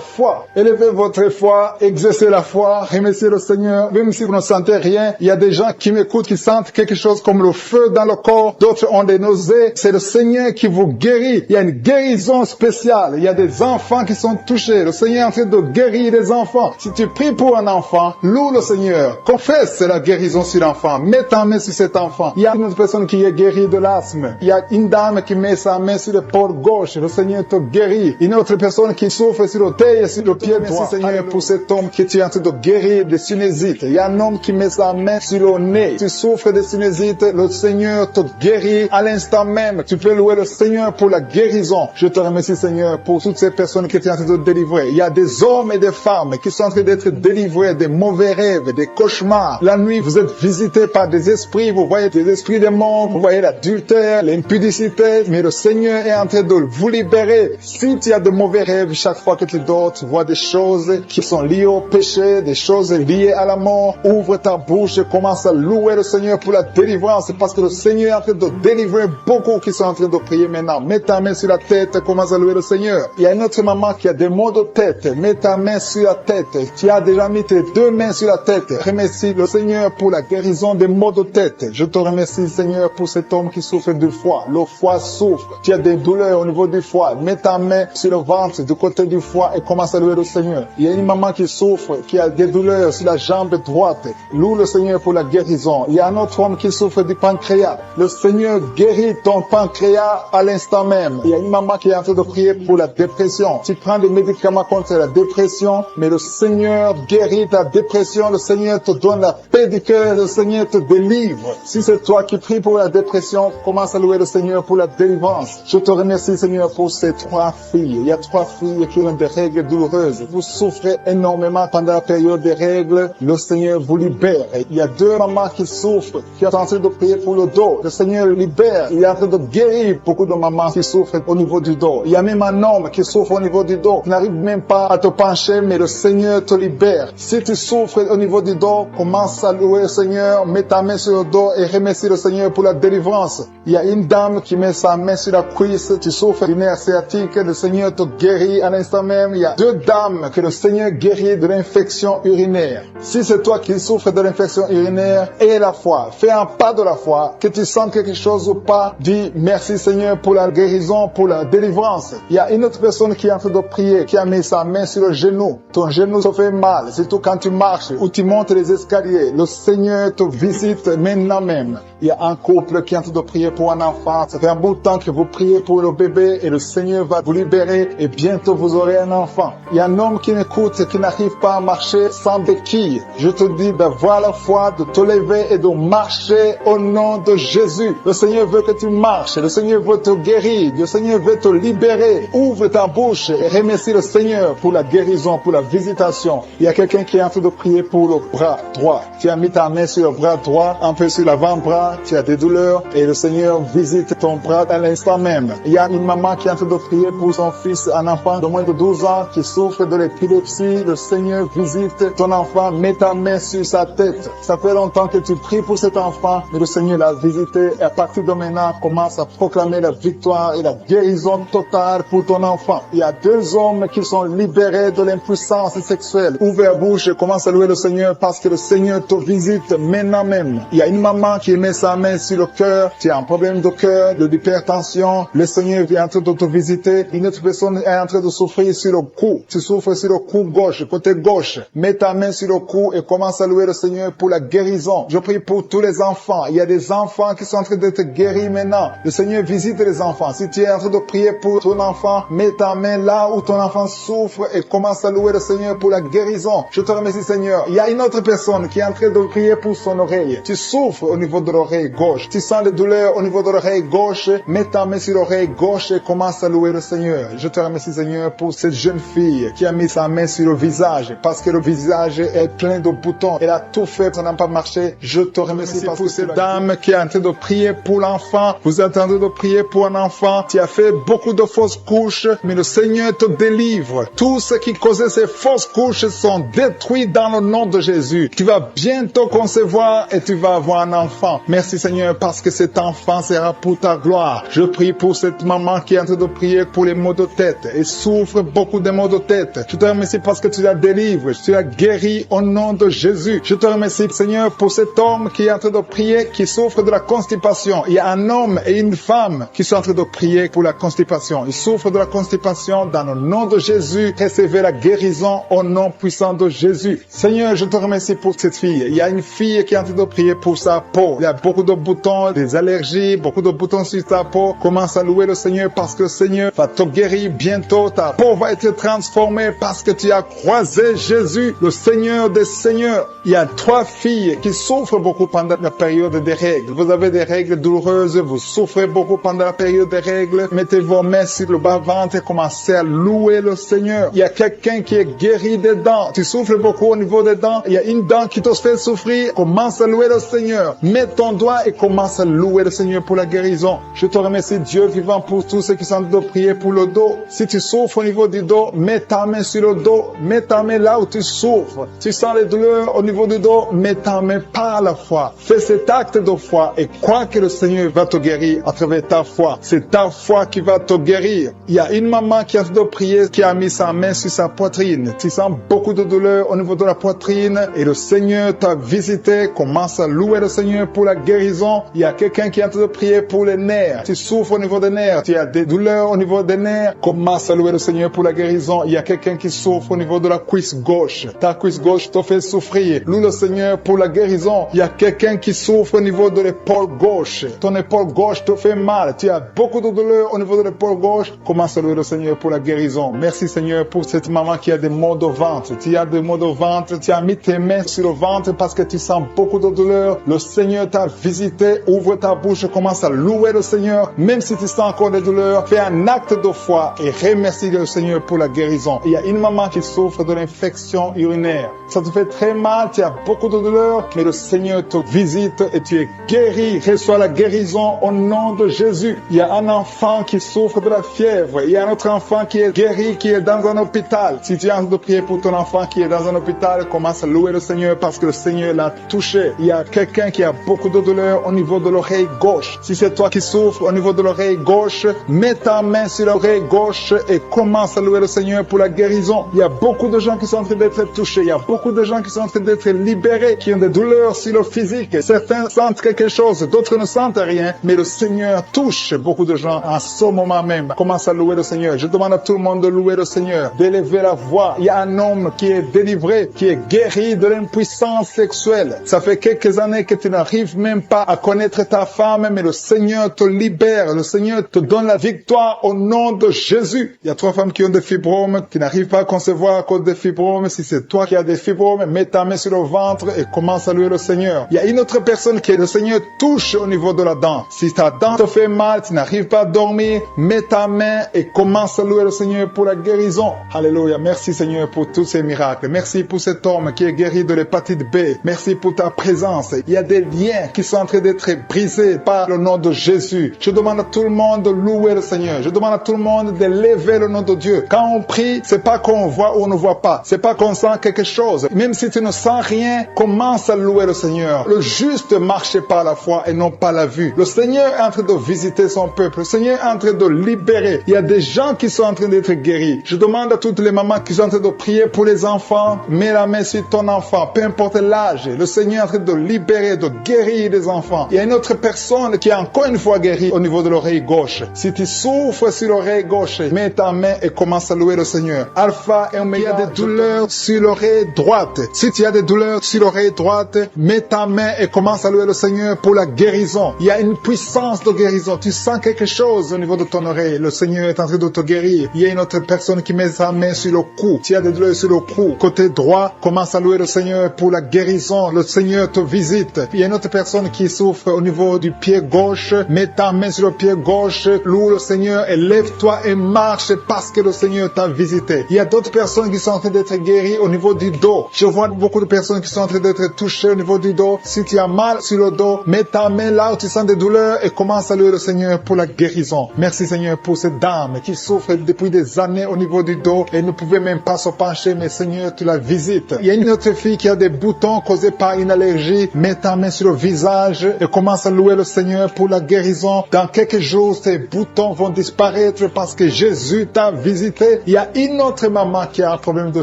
[SPEAKER 1] foi. Élevez votre foi, exercez la foi, remerciez le Seigneur, même si vous ne sentez rien. Il y a des gens qui m'écoutent, qui sentent quelque chose comme le feu dans le corps. D'autres ont des nausées. C'est le Seigneur qui vous guérit. Il y a une guérison spéciale. Il y a des enfants qui sont touchés. Le Seigneur est en train de guérir les enfants. Si tu pries pour un enfant, loue le Seigneur. Confesse la guérison sur l'enfant. Mets ta main sur cet enfant. Il y a une autre personne qui est guérie de l'asthme. Il y a une dame qui met sa main sur l'épaule gauche. Le Seigneur te guérit. Une autre personne qui souffre sur le pied et sur le pied droit. Merci Seigneur pour cet homme qui est en train de guérir des sinusites. Il y a un homme qui met sa main sur le nez. Tu souffres de sinusites, le Seigneur te guérit à l'instant même. Tu peux louer le Seigneur pour la guérison. Je te remercie Seigneur pour toutes ces personnes qui étaient en train de délivrer. Il y a des hommes et des femmes qui sont en train d'être délivrés des mauvais rêves, des cauchemars. La nuit, vous êtes visités par des esprits, vous voyez des esprits démons, vous voyez l'adultère, l'impudicité, mais le Seigneur est en train de vous libérer. Si tu as de mauvais rêves, chaque fois que tu dors, tu vois des choses qui sont liées au péché, des choses liées à la mort, ouvre ta bouche et commence à louer le Seigneur pour la délivrance. C'est parce que le Seigneur est en train de délivrer beaucoup qui sont en train de prier maintenant. Mets ta main sur la tête, commence à louer le Seigneur. Il y a une autre maman qui a des maux de tête. Mets ta main sur la tête. Tu as déjà mis tes 2 mains sur la tête. Remercie le Seigneur pour la guérison des maux de tête. Je te remercie Seigneur pour cet homme qui souffre du foie. Le foie souffre. Tu as des douleurs au niveau du foie. Mets ta main sur le ventre du côté du foie et commence à louer le Seigneur. Il y a une maman qui souffre, qui a des douleurs sur la jambe droite.
[SPEAKER 2] Loue le Seigneur pour la guérison. Il y a un autre homme qui souffre du pancréas. Le Seigneur guérit ton pancréas à l'instant même. Il y a une maman qui est en train de prier pour la dépression. Tu prends des médicaments contre la dépression, mais le Seigneur guérit ta dépression. Le Seigneur te donne la paix du cœur. Le Seigneur te délivre. Si c'est toi qui pries pour la dépression, commence à louer le Seigneur pour la délivrance. Je te remercie, Seigneur, pour ces 3 filles. Il y a 3 filles qui ont des règles douloureuses. Vous souffrez énormément pendant la période des règles. Le Seigneur vous libère. Il y a 2 mamans qui souffrent, qui sont en train de prier pour le dos. Le Seigneur libère. Il est en train de guérir beaucoup de mamans qui souffrent au niveau du dos. Il y a même un homme qui souffre au niveau du dos. Tu n'arrives même pas à te pencher, mais le Seigneur te libère. Si tu souffres au niveau du dos, commence à louer le Seigneur, mets ta main sur le dos et remercie le Seigneur pour la délivrance. Il y a une dame qui met sa main sur la cuisse. Tu souffres du nerf sciatique. Le Seigneur te guérit à l'instant même. Il y a 2 dames que le Seigneur guérit de l'infection urinaire. Si c'est toi qui souffres de l'infection urinaire, aie la foi. Fais un pas de la foi. Que tu sens quelque chose ou pas, dis merci Seigneur pour la guérison, pour la délivrance. Il y a une autre personne qui est en train de prier, qui a mis sa main sur le genou. Ton genou se fait mal, surtout quand tu marches ou tu montes les escaliers. Le Seigneur te visite maintenant même. Il y a un couple qui est en train de prier pour un enfant. Ça fait un bout de temps que vous priez pour le bébé et le Seigneur va vous libérer et bientôt vous aurez un enfant. Il y a un homme qui m'écoute, qui n'arrive pas à marcher sans béquille. Je te dis d'avoir la foi, de te lever et de marcher au nom de Jésus. Le Seigneur veut que tu marches. Le Seigneur veut te guérir. Le Seigneur veut te libérer. Ouvre ta bouche et remercie le Seigneur pour la guérison, pour la visitation. Il y a quelqu'un qui est en train de prier pour le bras droit. Tu as mis ta main sur le bras droit, un peu sur l'avant-bras. Tu as des douleurs et le Seigneur visite ton bras à l'instant même. Il y a une maman qui est en train de prier pour son fils, un enfant de moins de 12 ans qui souffre de l'épilepsie. Le Seigneur visite ton enfant, mets ta main sur sa tête. Ça fait longtemps que tu pries pour cet enfant, mais le Seigneur l'a visité et à partir de maintenant, commence à proclamer la victoire et la guérison totale pour ton enfant. Il y a 2 hommes qui sont libérés de l'impuissance sexuelle. Ouvre la bouche et commence à louer le Seigneur parce que le Seigneur te visite maintenant même. Il y a une maman qui met sa main sur le cœur. Tu as un problème de cœur, de l'hypertension. Le Seigneur est en train de te visiter. Une autre personne est en train de souffrir sur le cou. Tu souffres sur le cou gauche, côté gauche. Mets ta main sur le cou et commence à louer le Seigneur pour la guérison. Je prie pour tous les enfants. Il y a des enfants qui sont en train d'être guéris maintenant. Le Seigneur visite les enfants. Si tu es en train de prier pour ton enfant, mets ta main là où ton enfant souffre et commence à louer le Seigneur pour la guérison. Je te remercie Seigneur. Il y a une autre personne qui est en train de prier pour son oreille. Tu souffres au niveau de l'oreille gauche. Tu sens les douleurs au niveau de l'oreille gauche. Mets ta main sur l'oreille gauche et commence à louer le Seigneur. Je te remercie Seigneur pour cette jeune fille qui a mis sa main sur le visage parce que le visage est plein de boutons. Elle a tout fait, ça n'a pas marché. Je te remercie pour cette dame qui est en train de prier pour l'enfant. Vous êtes en train de prier pour un enfant. Tu as fait beaucoup de fausses couches, mais le Seigneur te délivre. Tout ce qui causait ces fausses couches sont détruits dans le nom de Jésus. Tu vas bientôt concevoir et tu vas avoir un enfant. Merci Seigneur parce que cet enfant sera pour ta gloire. Je prie pour cette maman qui est en train de prier pour les maux de tête et souffre beaucoup de maux de tête. Je te remercie parce que tu la délivres. Tu la guéris au nom de Jésus. Je te remercie Seigneur pour cet homme qui est en train de prier, qui souffre de la constipation. Il y a un homme et une femme qui sont en train de prier pour la constipation. Ils souffrent de la constipation dans le nom de Jésus. Recevez la guérison au nom puissant de Jésus. Seigneur, je te remercie pour cette fille. Il y a une fille qui est en train de prier pour sa peau. Il y a beaucoup de boutons, des allergies, beaucoup de boutons sur ta peau. Commence à louer le Seigneur parce que le Seigneur va te guérir bientôt. Ta peau va être transformée parce que tu as croisé Jésus, le Seigneur des Seigneurs. Il y a 3 filles qui souffrent beaucoup pendant la période des règles. Vous avez des règles douloureuses, vous souffrez beaucoup pendant la période des règles. Mettez vos mains sur le bas-ventre et commencez à louer le Seigneur. Il y a quelqu'un qui est guéri des dents. Tu souffres beaucoup au niveau des dents. Il y a une dent qui te fait souffrir. Commence à louer le Seigneur. Mets ton doigt et commence à louer le Seigneur pour la guérison. Je te remercie Dieu vivant pour tous ceux qui sont de prier pour le dos. Si tu souffres au niveau du dos, mets ta main sur le dos. Mets ta main là où tu souffres. Tu sens les douleurs au niveau du dos, mets ta main par la foi. Fais cet acte de foi et crois que le Seigneur va te guérir à travers ta foi. C'est ta foi qui va te guérir. Il y a une maman qui a fait de prier, qui a mis sa main sur sa poitrine. Tu sens beaucoup de douleur au niveau de la poitrine et le Seigneur t'a visité. Commence à louer le Seigneur pour la guérison. Il y a quelqu'un qui est en train de prier pour les nerfs. Tu souffres au niveau des nerfs. Tu as des douleurs au niveau des nerfs. Commence à louer le Seigneur pour la guérison. Il y a quelqu'un qui souffre au niveau de la cuisse gauche. Ta cuisse gauche te fait souffrir. Loue le Seigneur pour la guérison. Il y a quelqu'un qui souffre au niveau de l'épaule gauche. Ton épaule gauche te fait mal. Tu as beaucoup de douleur au niveau de l'épaule gauche. Commence à louer le Seigneur pour la guérison. Merci Seigneur pour cette maman qui a des maux de ventre. Tu as des maux de ventre. Tu as mis tes mains sur le ventre parce que tu sens beaucoup de douleur. Le Seigneur t'a visité. Ouvre ta bouche. Commence à louer le Seigneur. Même si tu sens encore des douleurs, fais un acte de foi et remercie le Seigneur pour la guérison. Il y a une maman qui souffre de l'infection urinaire. Ça te fait très mal. Tu as beaucoup de douleur. Mais le Seigneur te visite et tu es guéri. Reçois la guérison au nom de Jésus. Il y a un enfant qui souffre de la fièvre. Il y a un autre enfant qui est guéri, qui est dans un hôpital. Si tu as envie de prier pour ton enfant qui est dans un hôpital, commence à louer le Seigneur parce que le Seigneur l'a touché. Il y a quelqu'un qui a beaucoup de douleur au niveau de l'oreille gauche. Si c'est toi qui souffres au niveau de l'oreille gauche, mets ta main sur l'oreille gauche et commence à louer le Seigneur pour la guérison. Il y a beaucoup de gens qui sont en train d'être touchés. Il y a beaucoup de gens qui sont en train d'être libérés, qui ont des douleurs sur le physique. Certains sentent quelque chose, d'autres ne sentent rien, mais le Seigneur touche beaucoup de gens en ce moment même. Commence à louer le Seigneur. Je demande à tout le monde de louer le Seigneur, d'élever la voix. Il y a un homme qui est délivré, qui est guéri de l'impuissance sexuelle. Ça fait quelques années que tu n'arrives même pas à connaître ta femme, mais le Seigneur te libère. Le Seigneur te donne la victoire au nom de Jésus. Il y a 3 femmes qui ont des fibromes, qui n'arrivent pas à concevoir à cause des fibromes. Si c'est toi qui as des fibromes, mets ta main sur le ventre et commence à louer le Seigneur. Il y a une autre personne qui le Seigneur touche au niveau de la dent. Si ta dent te fait mal, tu n'arrives pas à dormir, mets ta main et commence à louer le Seigneur pour la guérison. Alléluia. Merci Seigneur pour tous ces miracles. Merci pour cet homme qui est guéri de l'hépatite B. Merci pour ta présence. Il y a des liens qui sont en train d'être brisés par le nom de Jésus. Je demande à tout le monde de louer le Seigneur. Je demande à tout le monde de lever le nom de Dieu. Quand on prie, c'est pas qu'on voit ou on ne voit pas. C'est pas qu'on sent quelque chose. Même si tu ne sens rien, commence à louer le Seigneur. Le juste marche par la foi et non pas la vue. Le Seigneur est en train de visiter son peuple. Le Seigneur est en train de libérer. Il y a des gens qui sont en train d'être guéris. Je demande à toutes les mamans qui sont en train de prier pour les enfants. Mets la main sur ton enfant, peu importe l'âge. Le Seigneur est en train de libérer, de guérir les enfants. Il y a une autre personne qui est encore une fois guérie au niveau de l'oreille gauche. Si tu souffres sur l'oreille gauche, mets ta main et commence à louer le Seigneur. Alpha et Oméga. Il y a des douleurs sur l'oreille droite. Si tu as des douleurs sur l'oreille droite, mets ta main et commence à louer le Seigneur pour la guérison. Il y a une puissance de guérison. Tu sens quelque chose au niveau de ton oreille. Le Seigneur est en train de te guérir. Il y a une autre personne qui met sa main sur le cou. Tu as des douleurs sur le cou. Côté droit, commence à louer le Seigneur pour la guérison. Le Seigneur te visite. Il y a une autre personne qui souffre au niveau du pied gauche. Mets ta main sur le pied gauche. Loue le Seigneur et lève-toi et marche parce que le Seigneur t'a visité. Il y a d'autres personnes qui sont en train d'être guéries au niveau du dos. Je vois beaucoup de personnes qui sont en train d'être touchées au niveau du dos. Si tu as mal sur le dos, mets ta main là où tu sens des douleurs et commence à louer le Seigneur pour la guérison. Merci Seigneur pour cette dame qui souffre depuis des années au niveau du dos et ne pouvait même pas se pencher, mais Seigneur, tu la visites. Il y a une autre fille qui a des boutons causés par une allergie. Mets ta main sur le visage et commence à louer le Seigneur pour la guérison. Dans quelques jours, ces boutons vont disparaître parce que Jésus t'a visité. Il y a une autre maman qui a un problème de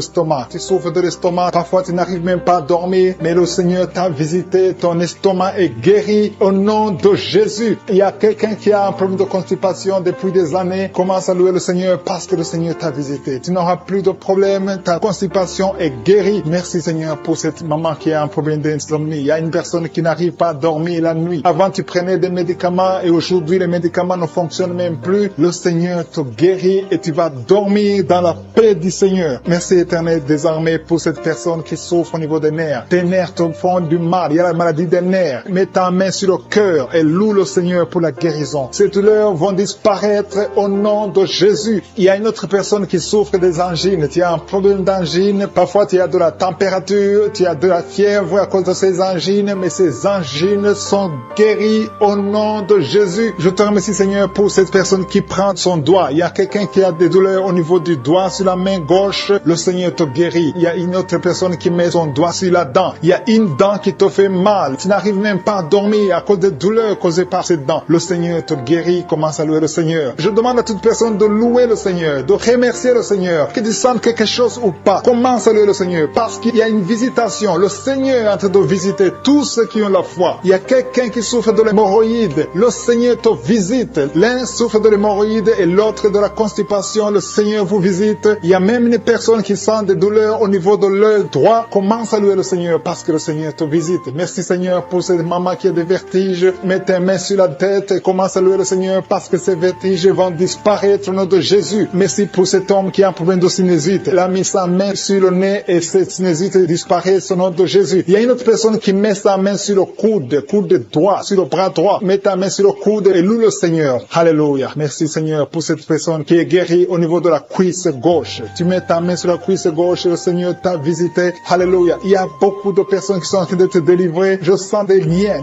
[SPEAKER 2] stomac. Tu souffres de l'estomac. Parfois, tu n'arrives même pas à dormir, mais le Seigneur t'a visité. Ton estomac est guéri au nom de Jésus. Il y a quelqu'un qui a un problème de constipation depuis des années. Commence à louer le Seigneur parce que le Seigneur t'a visité. Tu n'auras plus de problème. Ta constipation est guérie. Merci Seigneur pour cette maman qui a un problème d'insomnie. Il y a une personne qui n'arrive pas à dormir la nuit. Avant, tu prenais des médicaments et aujourd'hui, les médicaments ne fonctionnent même plus. Le Seigneur te guérit et tu vas dormir dans la paix du Seigneur. Merci Éternel des armées pour cette personne qui souffre au niveau des nerfs. Tes nerfs te font du mal. Il y a la maladie des nerfs. Mets ta main sur le cœur et loue le Seigneur pour la guérison. Ces douleurs vont disparaître au nom de Jésus. Il y a une autre personne qui souffre des angines. Tu as un problème d'angine. Parfois, tu as de la température, tu as de la fièvre à cause de ces angines, mais ces angines sont guéries au nom de Jésus. Je te remercie Seigneur pour cette personne qui prend son doigt. Il y a quelqu'un qui a des douleurs au niveau du doigt sur la main gauche. Le Seigneur te guérit. Il y a une autre personne qui met son doigt sur la dent. Il y a une dent qui te fait mal. Tu n'arrives même pas à dormir à cause des douleurs causées par cette dent. Le Seigneur te guérit. Commence à louer le Seigneur. Je demande à toute personne de louer le Seigneur, de remercier le Seigneur. Que tu sentes quelque chose ou pas, commence à louer le Seigneur parce qu'il y a une visitation. Le Seigneur est en train de visiter tous ceux qui ont la foi. Il y a quelqu'un qui souffre de l'hémorroïde. Le Seigneur te visite. L'un souffre de l'hémorroïde et l'autre de la constipation. Le Seigneur vous visite. Il y a même une personne qui sent des douleurs au niveau de l'œil droit. Commence à louer le
[SPEAKER 1] le Seigneur parce que le Seigneur te visite. Merci Seigneur pour cette maman qui a des vertiges. Mets tes mains sur la tête et commence à louer le Seigneur parce que ces vertiges vont disparaître au nom de Jésus. Merci pour cet homme qui a un problème de sinusite. Il a mis sa main sur le nez et cette sinusite disparaît au nom de Jésus. Il y a une autre personne qui met sa main sur le coude droit, sur le bras droit. Mets ta main sur le coude et loue le Seigneur. Alléluia. Merci Seigneur pour cette personne qui est guérie au niveau de la cuisse gauche. Tu mets ta main sur la cuisse gauche et le Seigneur t'a visité. Alléluia. Il y a beaucoup de personnes qui sont en train d'être délivrées. Je sens des liens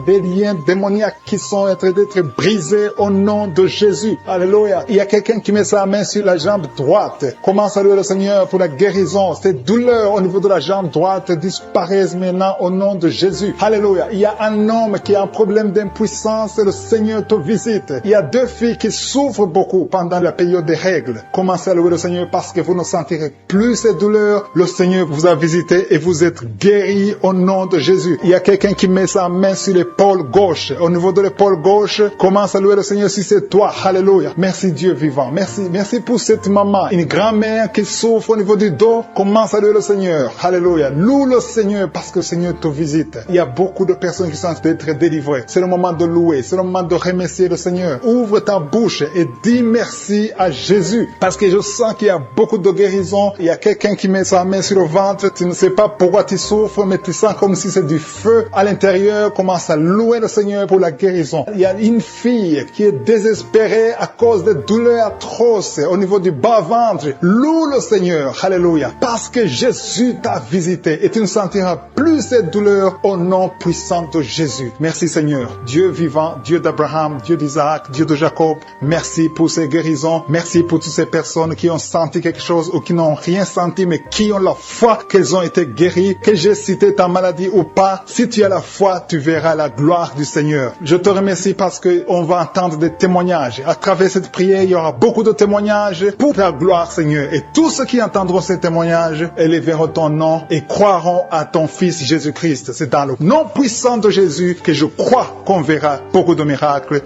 [SPEAKER 1] démoniaques qui sont en train d'être brisés au nom de Jésus. Alléluia. Il y a quelqu'un qui met sa main sur la jambe droite. Commence à louer le Seigneur pour la guérison. Ces douleurs au niveau de la jambe droite disparaissent maintenant au nom de Jésus. Alléluia. Il y a un homme qui a un problème d'impuissance et le Seigneur te visite. Il y a 2 filles qui souffrent beaucoup pendant la période des règles. Commencez à louer le Seigneur parce que vous ne sentirez plus ces douleurs. Le Seigneur vous a visité et vous êtes guéris au nom de Jésus. Il y a quelqu'un qui met sa main sur l'épaule gauche. Au niveau de l'épaule gauche, commence à louer le Seigneur si c'est toi. Alléluia. Merci Dieu vivant. Merci pour cette maman. Une grand-mère qui souffre au niveau du dos. Commence à louer le Seigneur. Alléluia. Loue le Seigneur parce que le Seigneur te visite. Il y a beaucoup de personnes qui sont d'être délivrées. C'est le moment de louer. C'est le moment de remercier le Seigneur. Ouvre ta bouche et dis merci à Jésus. Parce que je sens qu'il y a beaucoup de guérison. Il y a quelqu'un qui met sa main sur le ventre. Tu ne sais pas pourquoi tu souffres, mais tu sens comme si c'est du feu à l'intérieur. Commence à louer le Seigneur pour la guérison. Il y a une fille qui est désespérée à cause des douleurs atroces au niveau du bas-ventre. Loue le Seigneur. Alléluia. Parce que Jésus t'a visité et tu ne sentiras plus ces douleurs au nom puissant de Jésus. Merci Seigneur. Dieu vivant, Dieu d'Abraham, Dieu d'Isaac, Dieu de Jacob. Merci pour ces guérisons. Merci pour toutes ces personnes qui ont senti quelque chose ou qui n'ont rien senti mais qui ont la foi qu'elles ont été guéries. Que j'ai cité ta maladie ou pas, si tu as la foi, tu verras la gloire du Seigneur. Je te remercie parce qu'on va entendre des témoignages. À travers cette prière, il y aura beaucoup de témoignages pour ta gloire, Seigneur. Et tous ceux qui entendront ces témoignages élèveront ton nom et croiront à ton Fils Jésus-Christ. C'est dans le nom puissant de Jésus que je crois qu'on verra beaucoup de miracles.